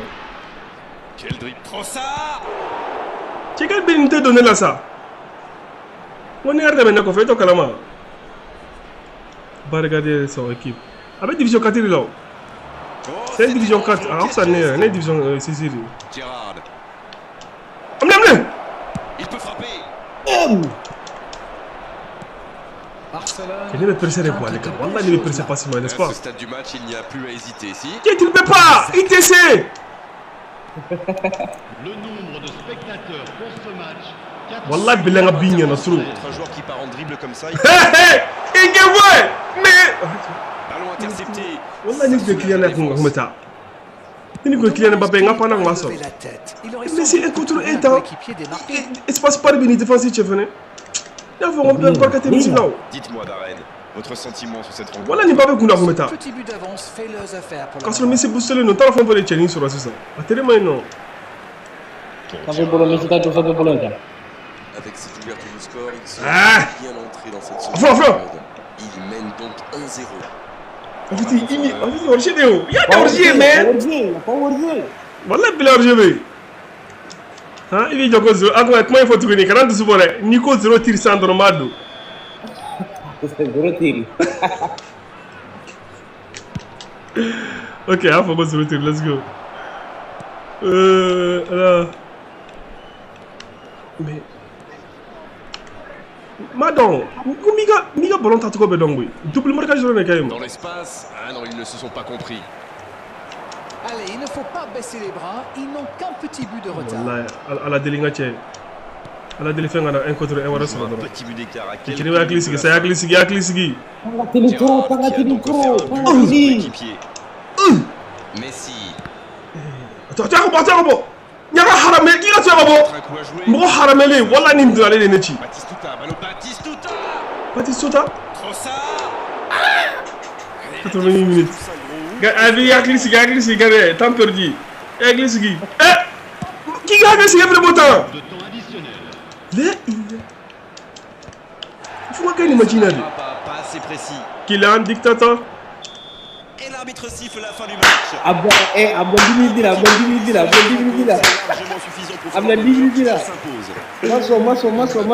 Quel dribble. Trossard. Tu quel bien te donner là ça? On est arrivé maintenant qu'on fait au Kalama. Va regarder son équipe. Avec division 4 là. C'est une division 4. Alors ça n'est une division 6. Gérard. Amène. Il peut frapper. Barcelone. Il ne me percez pas les gars. Wallah, il ne me percez pas si mal, n'est-ce À pas? ce stade du match, il n'y a plus à hésiter. Si. Tu ne peux pas. Il t'essaie. Le nombre de spectateurs pour ce match. Wallah, bilan abigné na suru. Un joueur qui part en dribble comme ça. Hé hé. Il gagne mais. Ballon intercepté. Wallah, ni de client là qu'on meta. Ni ko client Mbappé ngapa na ngaso. Mais c'est un contre un temps. Espace pas de béni défensif tu venais. Il faut rompre encore que tu es là. Dites-moi Darren, votre sentiment sur cette rencontre. Voilà, ni Mbappé qu'on a meta. Petit but d'avance fait leurs affaires pour le Quand le Messi booste le nom, t'as fait pour les challenges sur la saison. Tellement non. Ça fait pour le Messi, t'as tout ça pour le temps. Avec cette ouverture du score, il s'est Ah. bien entré dans cette Enfin, enfin. période. Il mène donc 1-0. En fait, il orgie de où? Il y a des orgies, man. Pas orgie. Voilà, il a orgie. Hein, il dit que zéro. Ah, comment il faut tout gagner? 40 secondes. Nico 0 tir sans Romado. C'est 0 tir. Ok, il faut que 0 tir. Let's go. Alors. Mais. Madon, miga ballon t'as trop bedon oui. Double marquage sur le quand même. Dans l'espace, ah non, ils ne se sont pas compris. Allez, il ne faut pas baisser les bras. Ils n'ont qu'un petit but de retard. Wallahi, à la délinquance. À la délinquance, on a un contre un voilà sur le Un droit. petit but d'écart à Tu quelques n'es pas glissé, ça y a glissé, T'as le micro, t'as le micro. Messi. Attends. Y'a haramé, qui a tué Un coup à jouer. Mo haramele, wala ni mdu ale nechi. Batistuta, ballon Batistuta. Batistuta? Trossard. 80 minutes. Abi ya glissé, gare, temps perdu. Ya glissé. Qui a glissé après le bon temps? De temps additionnel. Là, il faut qu'on imagine. Pas assez précis. Kylian, dictateur. Et l'arbitre siffle la fin du match. Abdel Dimi là.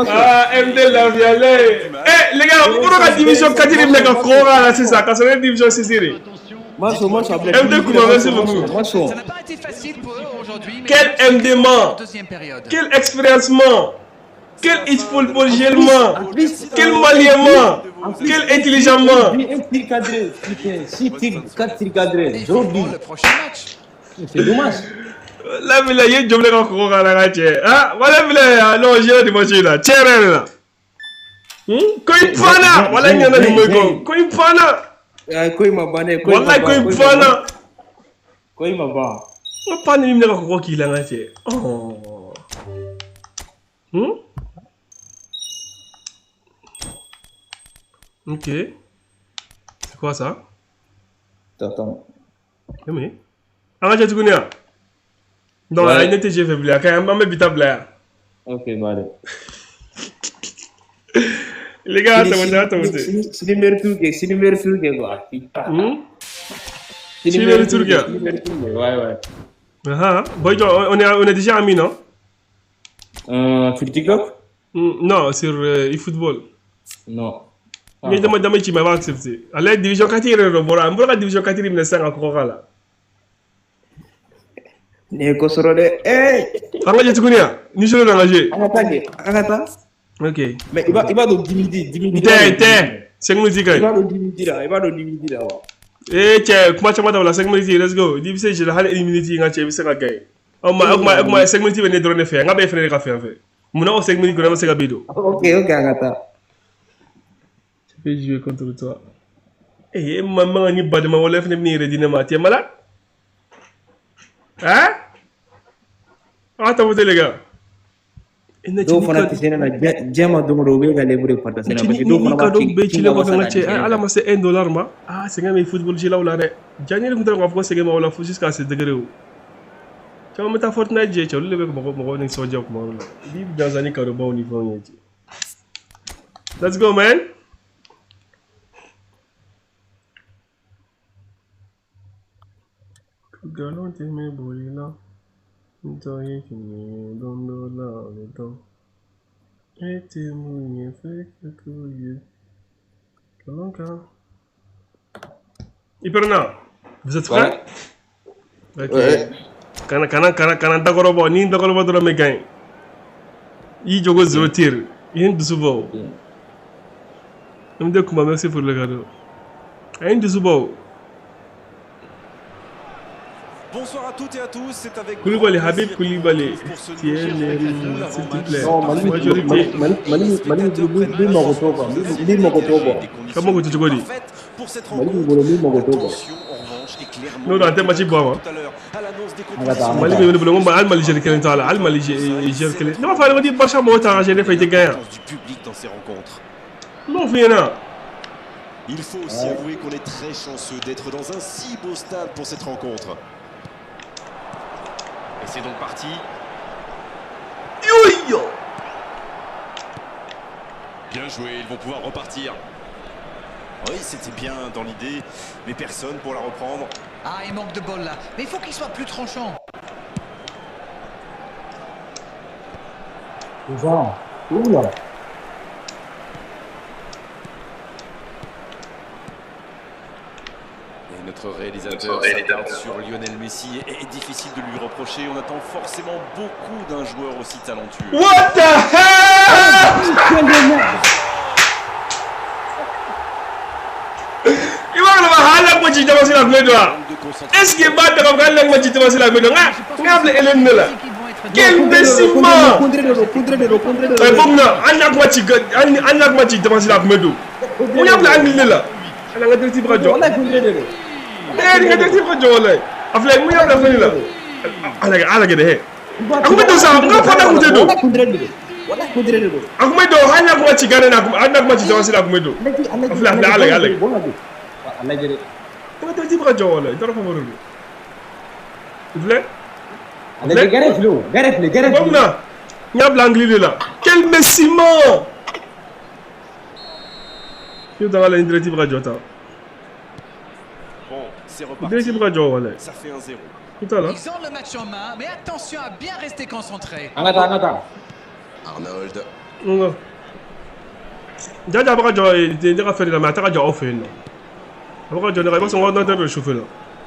Ah, MD la violée. Eh, les gars, pourquoi la division 4 il n'est qu'à Kora là, c'est ça, quand c'est la division 6 série. Masso, MD Kouma, merci beaucoup. Ça n'a pas été facile pour eux aujourd'hui. Quel MD man. Quel expérience man. Quel football gèlement. Quel malien. Quel intelligent. Si tu cadré, le prochain match. C'est dommage. Là, il y a un job encore à la ratière. Ah, voilà, il y a non, j'ai des machines là. Tiens, là. Koipana. Voilà, il y en a des mots. Koipana. Voilà, Koipana. Koipana. Pas de numéro encore qui l'a ratière. Oh. Ok. C'est quoi ça? Attends. Mais. Ah, tu connais? Non, il n'était pas faible. Quand même, je vais me ok, allez. Les gars, attendez. C'est le meilleur truc, quoi. C'est le meilleur truc. Ouais. Ah, on est déjà amis, non? Sur TikTok? Non, sur eFootball. Non. Mais demain, tu m'as accepté. Alors, division 4, il y a la division 4, il y a encore là. Ne kosoro de Anga tu connais ni jolo na ngajé angata ok mais il va do 10 té 5 minutes kay il va do 10 minutes là che kuma chama da 5 minutes let's go di bise je hal 1 minute nga che bise nga gay ma 5 minutes ne drone fe nga be fere ka fe muna o 5 minutes ko na se ga bido ok angata je vais jouer contre toi maman ni badama wala fene ni redina ma té malade hein? Attends, les gars. Do fana tisena na jema do be ga lebure pata sena ba do fana ba be chile ko nga che ala ma c'est $1 ma ah c'est ngam football ci lawla de jani ko dara ko c'est ngam wala fu jusqu'à ce degré où tu vas mettre Fortnite je tu le be ko ni so job mo di dans ani ka do ba au niveau ñi let's go man galon te me bolila ntoye kini dondo la le don ete mu fe kuye kalonka Iperna vous êtes prêts? Ouais. Kana dagorobo ni dagorobo do me gain yi jogo zero tir yin dusubo de kuma merci pour le cadeau yin dusubo. Bonsoir à toutes et à tous, c'est avec Koulibaly, Habib Koulibaly, s'il te plaît. Non, majorité. Comment tu dis? Pour cette rencontre, attention en revanche est clairement. Non, dans tes matchs bois. Mali me le bon al Mali gère quel al Mali gère quel. Non, fallait dire Barça moi t'as géré fait gagner. Du public dans ces rencontres. Non, Vienna. Il faut aussi avouer qu'on est très chanceux d'être dans un si beau stade pour cette rencontre. Et c'est donc parti. Yo. Bien joué, ils vont pouvoir repartir. Oui, c'était bien dans l'idée, mais personne pour la reprendre. Ah, il manque de bol là, mais il faut qu'il soit plus tranchant. Oula. Et notre réalisateur s'attarde sur Lionel Messi et est difficile de lui reprocher. On attend forcément beaucoup d'un joueur aussi talentueux. What the hell? Est-ce que bat de Raval la moitié de la maison? Ngable Hélène là. Quel déciment! Anak moitié de la maison. On y a plein de là. On a des radio. Nga des radio là. Afle mu ya la fani la. Ala ga de. Akuma do sa, nga fana ku do. Akuma do hanya ko ci gane na anak moitié de la maison. Afle ala. On a des radio là. Dara fa mo ru. Afle Gareth. Nyab l'anglais là. Quel messiment! Tu dans la directive radio. Bon, C'est reparti. Ça fait 1-0. Ils ont le match en main, mais attention à bien rester concentré. Arnold. Jaja baka jo de ka la mata ka jo ofen. Baka jo ne ka so ngona de chauffer là.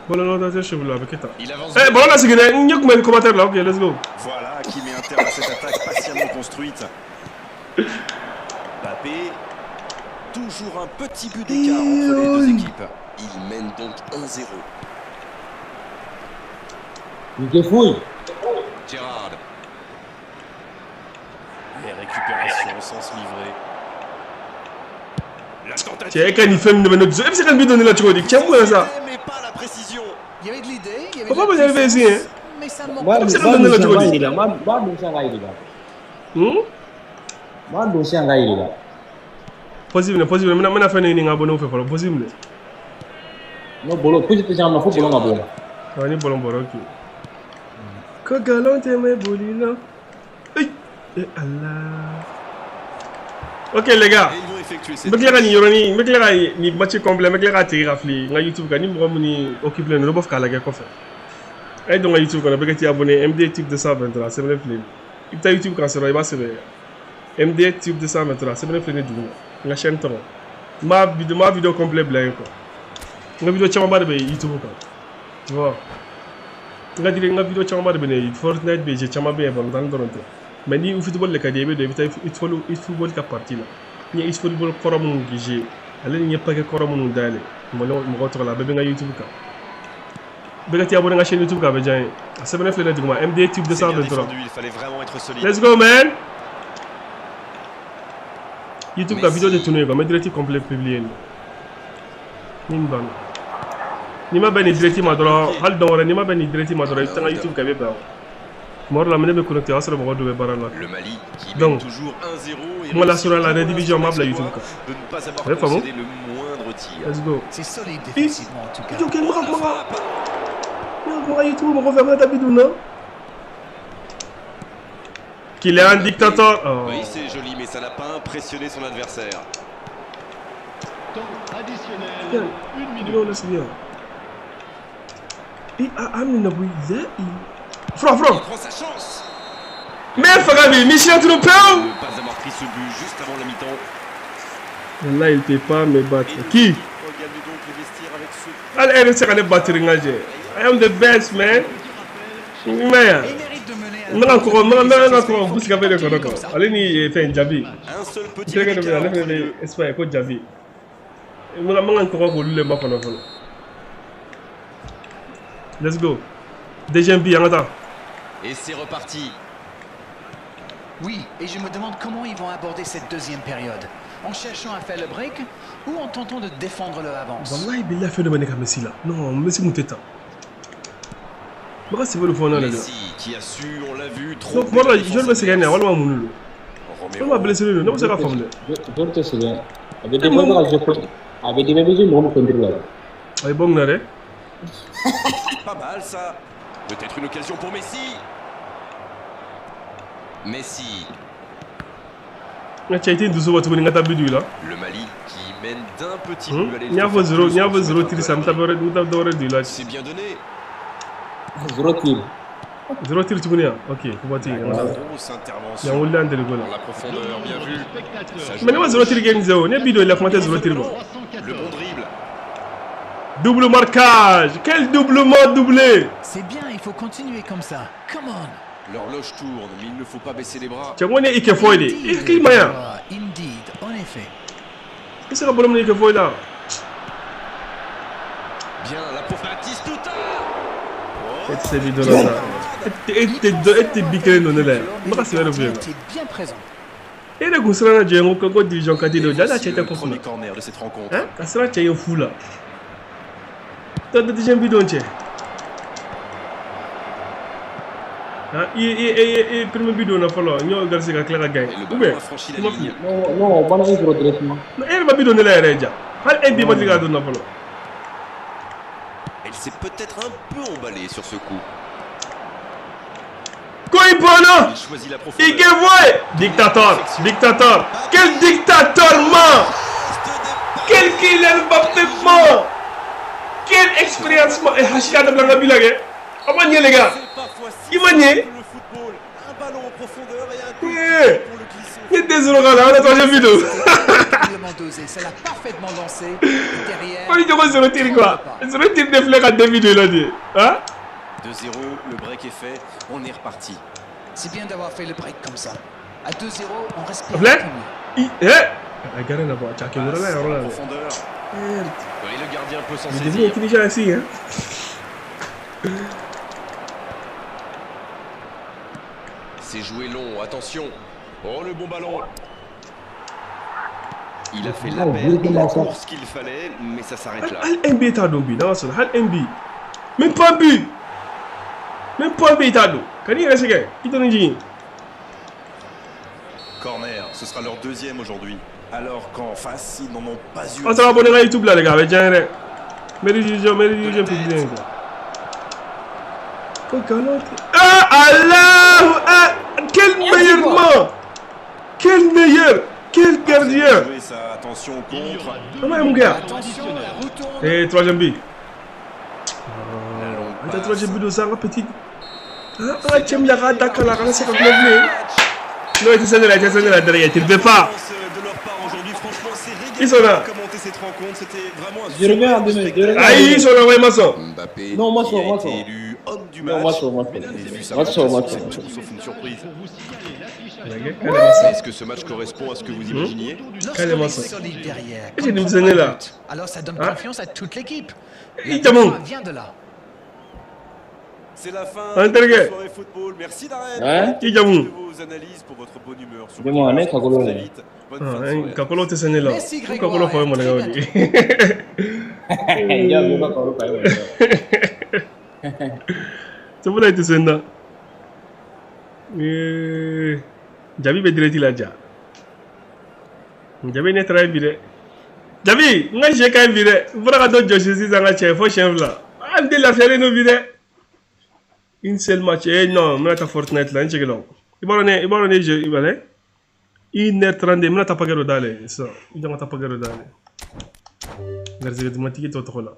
Bon non de chauffer là avec ça. Eh bon là c'est que n'y comme commentaire là. OK, let's go. Voilà qui met un terme à cette attaque patiemment construite. Mbappé. Toujours un petit but d'écart entre les deux équipes. Il mène donc 1-0. Gérard. Les récupérations sans se livrer. La tentative. C'est quand il fait une minute. C'est quand il donne la chose. Tiens moi ça. Mais pas la précision. Il y avait de l'idée, il y avait Pourquoi vous avez ici hein? Mais ça manque. C'est quand donne la chose. Possible, mana fait ni ngabo no fait possible. No bolo, puji te jama fu bolo ngabo. Ani bolo ki. Ko galon te me bolino. Eh Allah. OK les gars. Meklara ni yoroni, meklara ni match complet, meklara te rafli na YouTube ka ni mo ni occupe le no bof kala ga ko fait. Ay donc YouTube ko na begati abonné MD Tube 223, c'est le film. Ita YouTube ka se roiba se MD Tube 223, c'est le film du la chaîne ton. Ma vidéo complet blanc quoi. Nga vidéo chama ba de YouTube quoi. Tu vois. Nga dire nga vidéo chama ba de Fortnite be je chama be bon dans doronte. Mais ni football le kadebe de il football ka partie là. Ni football korom ngi je. Ale ni pas que korom nu dale. Mo ko la be nga YouTube ka. Be gati abonné nga chaîne YouTube ka be jan. C'est le film du MD Tube 223. Il fallait vraiment être solide. Let's go man. YouTube ka vidéo de tourner quoi, mais directif complet publié. Nimban. Nima bani directif madro, hal dongore nima bani directif madro, tanga YouTube ka be ba. Mor la mene be connecté asra mo do be barana. Le Mali qui mène toujours 1-0 et moi la sur la division map la YouTube ka. De ne pas avoir concédé le moindre tir. Let's go. C'est solide défensivement en tout cas. OK, moi YouTube mo refaire ta vidéo non. Qu'il est un dictateur. Oh. Oui, c'est joli, mais ça n'a pas impressionné son adversaire. Temps additionnel, 1 minute. Non, c'est bien. Il a amené Franck. Il prend sa chance. Mais Fagabi, Michel Troupéo. Ne pas avoir pris ce but juste avant la mi-temps. Là, il ne peut pas me battre. Qui? Regagne donc les vestiaires avec ce. Allez, c'est un battre. I am the best, man. Man. Non encore, vous savez le corps. Allez ni fait un jabi. Un seul petit C'est que le Espagne ko jabi. Moi encore pour le match qu'on a. Let's go. Deuxième but en attendant. Et c'est reparti. Oui, et je me demande comment ils vont aborder cette deuxième période. En cherchant à faire le break ou en tentant de défendre leur avance. Wallahi billah fait le mané comme Messi là. Non, Messi Mouteta. Pourquoi c'est vous le fond là les gars? Messi qui a su, on l'a vu, trop. Donc moi je le sais gagner, voilà mon nul. On va blesser le, non c'est la forme. Je te sais bien. Avec des bébés mon contrôle. Ay bon na re. Pas mal ça. Peut-être une occasion pour Messi. Messi. Na chaité douzo watu ni ngata bidu là. Le Mali qui mène d'un petit but à Nya vo 0 tir sam tabore du là. C'est bien donné. 0 tir. 0 tir tu connais? OK, faut pas tirer. Grosse intervention. Ya wala ndele gola. La profondeur, bien vu. Mais non 0 tir game 0. Ne bidu il a commenté 0 tir. Le bon dribble. Double marquage. Quel doublement doublé. C'est bien, il faut continuer comme ça. Come on. L'horloge tourne, mais il ne faut pas baisser les bras. Tu connais Ike Foyle? Ike Maya. Indeed, en effet. Qu'est-ce que le problème Ike Foyle là? Bien, la pauvre Batistuta. Et c'est vidéo là. Et bicré non là. Moi c'est le bien. Bien présent. Et le goussana de Djengo Congo division 4 de là tu étais pour premier corner de cette rencontre. Hein? Kasra tu es fou là. Tu as deuxième vidéo tiens. Ah, et premier vidéo na follow. Nyo garsi ka clara gagne. Ou bien franchi la ligne. Non, pas un gros traitement. Non, elle va vidéo la reja. Hal un débat de na follow. Elle s'est peut-être un peu emballée sur ce coup. Koibono! Il choisit la profondeur. Ike Foyle! Dictateur! Quel dictateur, man! Quel Kylian Mbappé, man! Quelle expérience. Et Hachika de Blanc Bilagé. Comment les gars? Il m'a nié. Un ballon en profondeur et un coup pour le glisser. Il y a des euros là, on a troisième vidéo. Ça l'a parfaitement lancé. Derrière. On dit que c'est le tir quoi. C'est le tir de flèche à 2 vidéos là. Hein? 2-0, le break est fait, on est reparti. C'est bien d'avoir fait le break comme ça. À 2-0, on respire. Flèche? Regarde là-bas, tu as qu'à voir là. Profondeur. Et le gardien peut s'en saisir. saisir. Il est déjà assis, hein. C'est joué long, attention. Oh, le bon ballon. Il a fait l'appel et la course qu'il fallait, mais ça s'arrête là. Hal MB est à Dombi, non, c'est Hal MB. Même pas un but. Même pas un but est à Dombi. Quand il reste, il donne un jean. Corner, ce sera leur deuxième aujourd'hui. Alors qu'en face, ils n'en ont pas eu. On sera abonné à YouTube là, les gars, avec Jean. Méridion, président. Ah, Allah! Ah, quel meilleur man! Quel meilleur! Quel gardien! Attention contre. Comment est mon gars? Et troisième but. Attends, troisième but de ça, petit. Ah, tu me l'as rattaqué là, c'est pas bien. Non, il était là derrière, tu ne veux pas. Ils sont là. Je regarde, ah, ils sont là, ouais, Masson. Non, Masson. Élu homme du match. Masson. Sauf une surprise. Est-ce que ce match correspond à ce que vous imaginiez? Solide derrière. J'ai nous donné là. Alors ça donne confiance à toute l'équipe. Il t'a bon. Vient de là. C'est la fin de la soirée football. Merci Darren. Il t'a bon. Vos analyses pour votre bonne humeur. Dis-moi, mec, Kakolo. Kakolo, t'es sané là. Kakolo, faut moi les gars. C'est bon là, t'es sané là. Jabi be direct la ja. Jabi ne travaille bien. Jabi, nga je kan bien. Vora ka do Joshi si zanga chef fo chef là. Ah, de la faire no bien. Une seule match. Eh non, mais ta Fortnite là, n'cheke long. Ibarone je ibale. 1h32, mais ta pas gero dale. Ça, il doit ta pas gero dale. Merci de matiki to to là.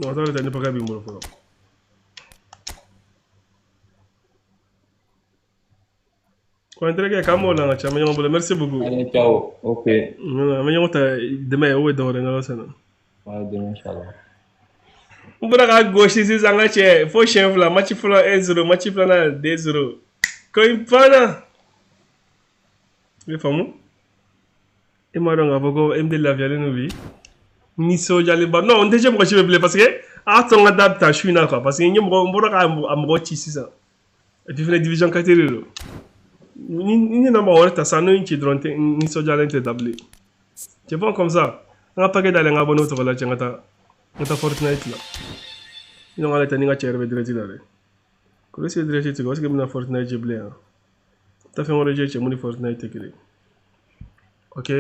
Non, ça ne pas gabi mo fo. Merci beaucoup. Allez, ciao. Ok. Demain, où est demain, Inch'Allah. On va gauche ici, il faut chef là, match 1-0, match 2-0. Quand il parle, les femmes, et moi, on va aimer la vie, ni soja les bas. Non, on déjà moi je vais blé parce que à ton adaptation là quoi, parce que n'y a pas ici ça. Et puis la division 4 ni na ma ta ça non qui drone ni soja l'ente doublé. C'est bon comme ça. On a pas que d'aller ngabon autre là ngata Fortnite là. Ils ont allé tenir à chercher direct là. Quand c'est direct tu vois que mon Fortnite j'ai blé. T'as fait un rejet chez mon Fortnite écrit. OK.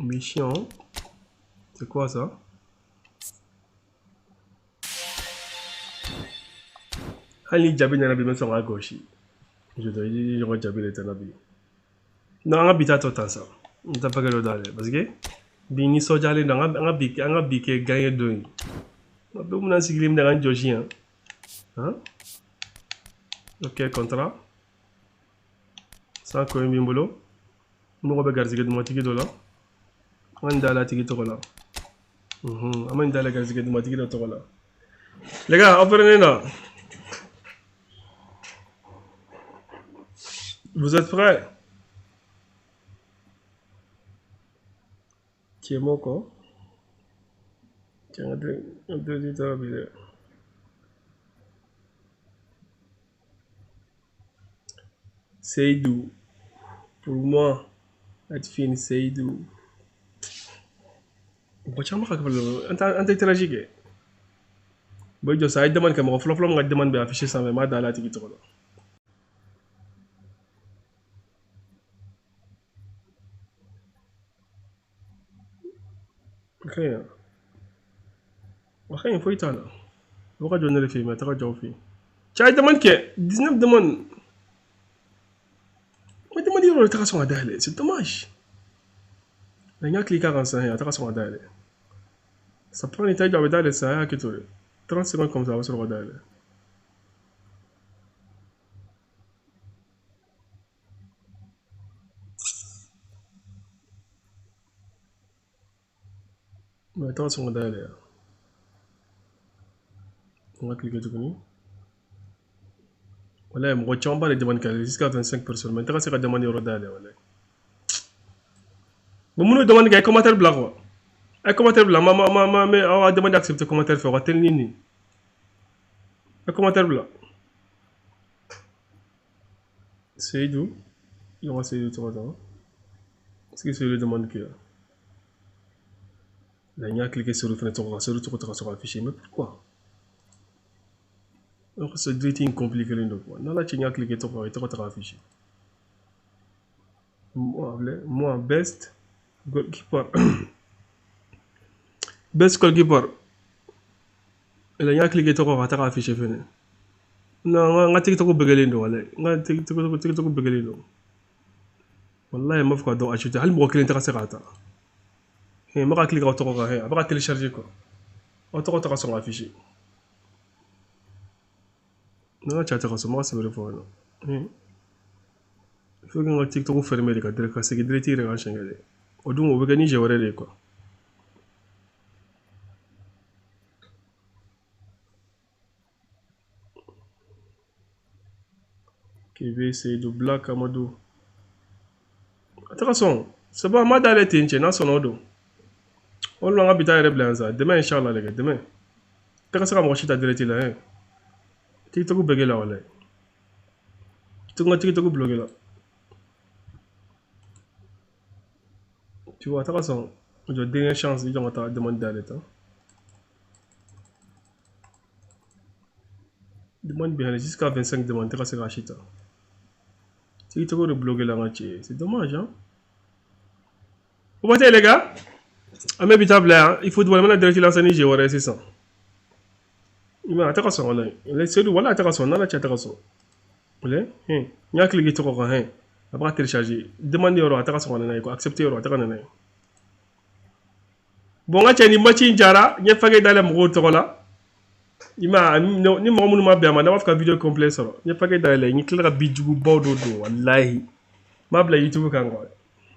Mission. C'est quoi ça? Ali Jabi n'a pas besoin à gauche. Je dois dire que Jabi est un habit. Non, on habite à tout ça. On t'a pas gagné d'aller parce que bini soja le dans un bique gagné deux. On peut nous enseigner dans un Joshi hein. OK, contrat. Ça quoi un boulot. Nous on va garder que de moitié de là. On dala tiki to là. On dala garder que de moitié de to là. Les gars, apprenez là. Vous êtes prêts? Qui est mon corps? Tiens, un deuxième vidéo. Seydou. Pour moi, être fini Seydou. Bon, tu as interagi. Bon, je sais, demande que mon flop m'a demandé d'afficher ça, mais dans la tiki to là. OK, il faut y aller. Pourquoi donner le film? Tu as fait. Tu as demandé que 19 demandes. Mais demandez une rotation à derrière, c'est dommage. Il y a cliqué à ça, il y a son d'aller. Ça prend une taille d'aller, ça, il y a 30 secondes comme ça, on se regarde. Mais attends, on va aller. On va cliquer tout comme voilà, je ne sais pas les demandes jusqu'à 25 personnes. Mais tu vas demander au d'aller. Mais je demande un commentaire blanc. Un commentaire blanc. Mais on va demander d'accepter le commentaire. On va tel nini. Un commentaire blanc. C'est d'où? Il va essayer de tout le est-ce que c'est le demande qu'il y a? Là, il y a cliqué sur le fenêtre, sur affiché. Mais pourquoi? Donc, c'est dating compliqué. Non, là, tu as cliqué sur le fenêtre, affiché. Moi, best goalkeeper. Best goalkeeper. Là, il y a cliqué sur le fenêtre, affiché. Non, nga TikTok begele ndo wala nga TikTok begele ndo wallahi ma fko do acheter hal mo client ka serata e ma ka cliquer auto ko he ba ka télécharger ko auto ko ta son affiché non chat ka so ma se le phone faut que nga TikTok fermer le ka direct ka se direct ire ga changele o dum o be gani je wore de quoi qui veut essayer de black Amadou. Attention, c'est bon, moi d'aller t'inquiéter, non, son odo. On l'a habité à Reblanza. Demain, Inch'Allah, les gars, demain. T'as qu'à se ramasser ta direct là, hein. TikTok bloqué là, ouais. TikTok bloqué là. Tu vois, attention, j'ai dernière chance, ils ont demandé d'aller, hein. Demande bien, jusqu'à 25 demandes, t'as qu'à se racheter. TikTok le bloqué là, c'est dommage, hein. Vous voyez les gars, il faut voir maintenant direct là, c'est ouais, c'est ça. Mais attention, là, c'est le voilà, attention, là, attention. Voilà, il y a cliqué sur le hein, après télécharger, demander euro, attention, là, accepter euro, attention. Bon, là, tu as une machine jara, il y a pas que dans le mot là. Il m'a ni mon m'a bien, madame, fait vidéo complète ça. Il y a pas que dans le, il clique à bidou bodo do, wallahi. Ma blague YouTube quand quoi.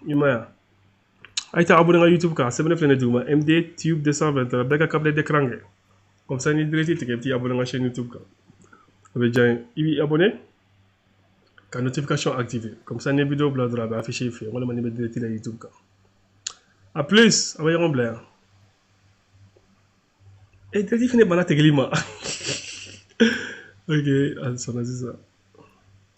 Il m'a aïta abonné à YouTube car c'est bien fait de moi MD Tube 220 beka câble d'écran comme ça ni direct tu es abonné à la chaîne YouTube car avec déjà il abonné car notification activée comme ça les vidéos bladra va afficher fait on va mettre direct à YouTube car à plus avec un blague et direct fini bana teglima ok ça c'est ça